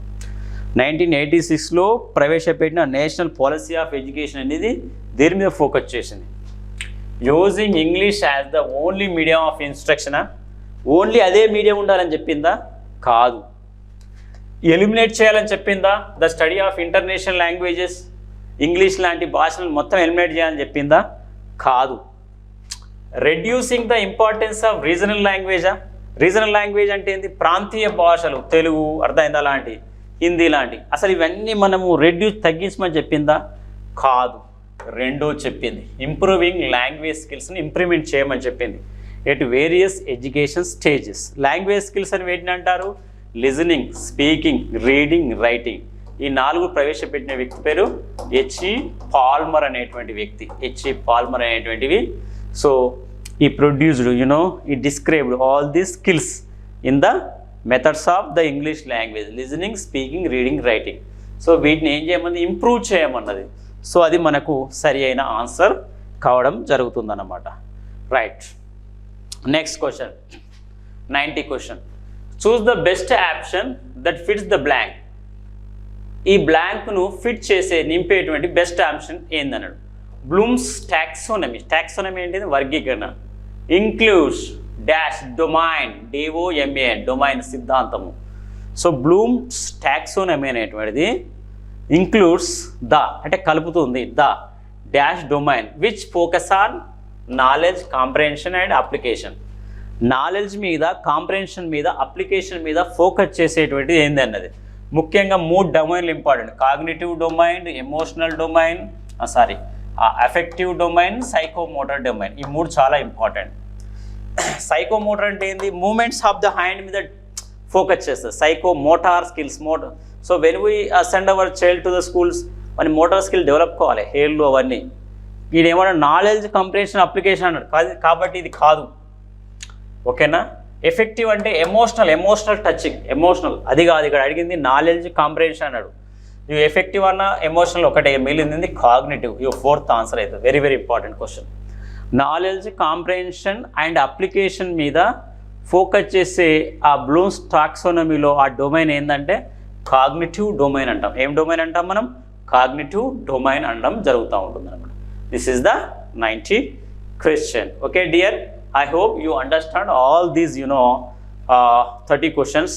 1986లో ప్రవేశపెట్టిన నేషనల్ పాలసీ ఆఫ్ ఎడ్యుకేషన్ అనేది దేని మీద ఫోకస్ చేసింది? Using English as the only medium of ఇన్స్ట్రక్షనా? ఓన్లీ అదే మీడియం ఉండాలని చెప్పిందా? కాదు. ఎలిమినేట్ చేయాలని చెప్పిందా? The study of international languages, English లాంటి భాషలను మొత్తం ఎలిమినేట్ చేయాలని చెప్పిందా? కాదు. Reducing the importance of regional లాంగ్వేజా? రీజనల్ లాంగ్వేజ్ అంటే ఏంటి? ప్రాంతీయ భాషలు, తెలుగు, అర్థమైందా, లాంటి, హిందీ లాంటి, అసలు ఇవన్నీ మనము తగ్గించమని చెప్పిందా? కాదు. రెండో చెప్పింది ఇంప్రూవింగ్ లాంగ్వేజ్ స్కిల్స్ని ఇంప్రూవ్మెంట్ చేయమని చెప్పింది at various education stages. Language skills అని వేటిని అంటారు? Listening, speaking, reading, writing. ఈ 4 ప్రవేశపెట్టిన వ్యక్తి పేరు హెచ్ఈ పాల్మర్ అనేటువంటి వ్యక్తి. హెచ్ఈ పాల్మర్ అనేటువంటివి. సో ఈ ప్రొడ్యూస్డ్ ఈ described all these skills in the methods of the English language, listening, speaking, reading, writing. So వీటిని ఏం చేయమన్నది? ఇంప్రూవ్ చేయమన్నది. సో అది మనకు సరి అయిన ఆన్సర్ కావడం జరుగుతుందన్నమాట. Right. Next question, 90 question. Choose the best option that fits the blank. ఈ బ్లాంక్ను ఫిట్ చేసే నింపేటువంటి బెస్ట్ ఆప్షన్ ఏందన్నాడు. Bloom's taxonomy. టాక్సోనమీ ఏంటిది? వర్గీకరణ. Includes dash domain, DOMAIN, domain సిద్ధాంతము. సో బ్లూమ్స్ టాక్సోనమీ అనేటువంటిది ఇంక్లూడ్స్ ద అంటే కలుపుతుంది the dash domain which focus on knowledge, comprehension and application. Knowledge మీద, కాంప్రహెన్షన్ మీద, అప్లికేషన్ మీద ఫోకస్ చేసేటువంటిది ఏంది అన్నది. ముఖ్యంగా 3 డొమైన్లు important: cognitive domain, emotional domain, affective domain, psychomotor domain. ఈ 3 చాలా ఇంపార్టెంట్. సైకోమోటర్ అంటే ఏంది? మూమెంట్స్ ఆఫ్ ద హ్యాండ్ మీద ఫోకస్ చేస్తుంది. Psychomotor skills, motor. So when we send our child to the schools, మన మోటార్ స్కిల్ డెవలప్ కావాలి, హేళ్ళు అవన్నీ. ఇది ఏమన్నా నాలెడ్జ్, కంప్రహెన్షన్, అప్లికేషన్ అన్నాడు, కాబట్టి ఇది కాదు. ఓకేనా? ఎఫెక్టివ్ అంటే ఎమోషనల్ టచింగ్, ఎమోషనల్, అది కాదు. ఇక్కడ అడిగింది నాలెడ్జ్, కాంప్రహెన్షన్ అన్నాడు. ఇవి ఎఫెక్టివ్ అన్న ఎమోషనల్ ఒకటే, మిగిలింది కాగ్నిటివ్. ఇవి 4th ఆన్సర్ అవుతుంది. Very very important question. Knowledge, comprehension and application మీద ఫోకస్ చేసే ఆ బ్లూమ్స్ టాక్సోనమీలో ఆ డొమైన్ ఏంటంటే కాగ్నిటివ్ డొమైన్ అంటాం. ఏం డొమైన్ అంటాం మనం? కాగ్నిటివ్ డొమైన్ అనడం జరుగుతూ ఉంటుంది అనమాట. This is the 90 question. Okay dear, I hope you understand all these 30 questions.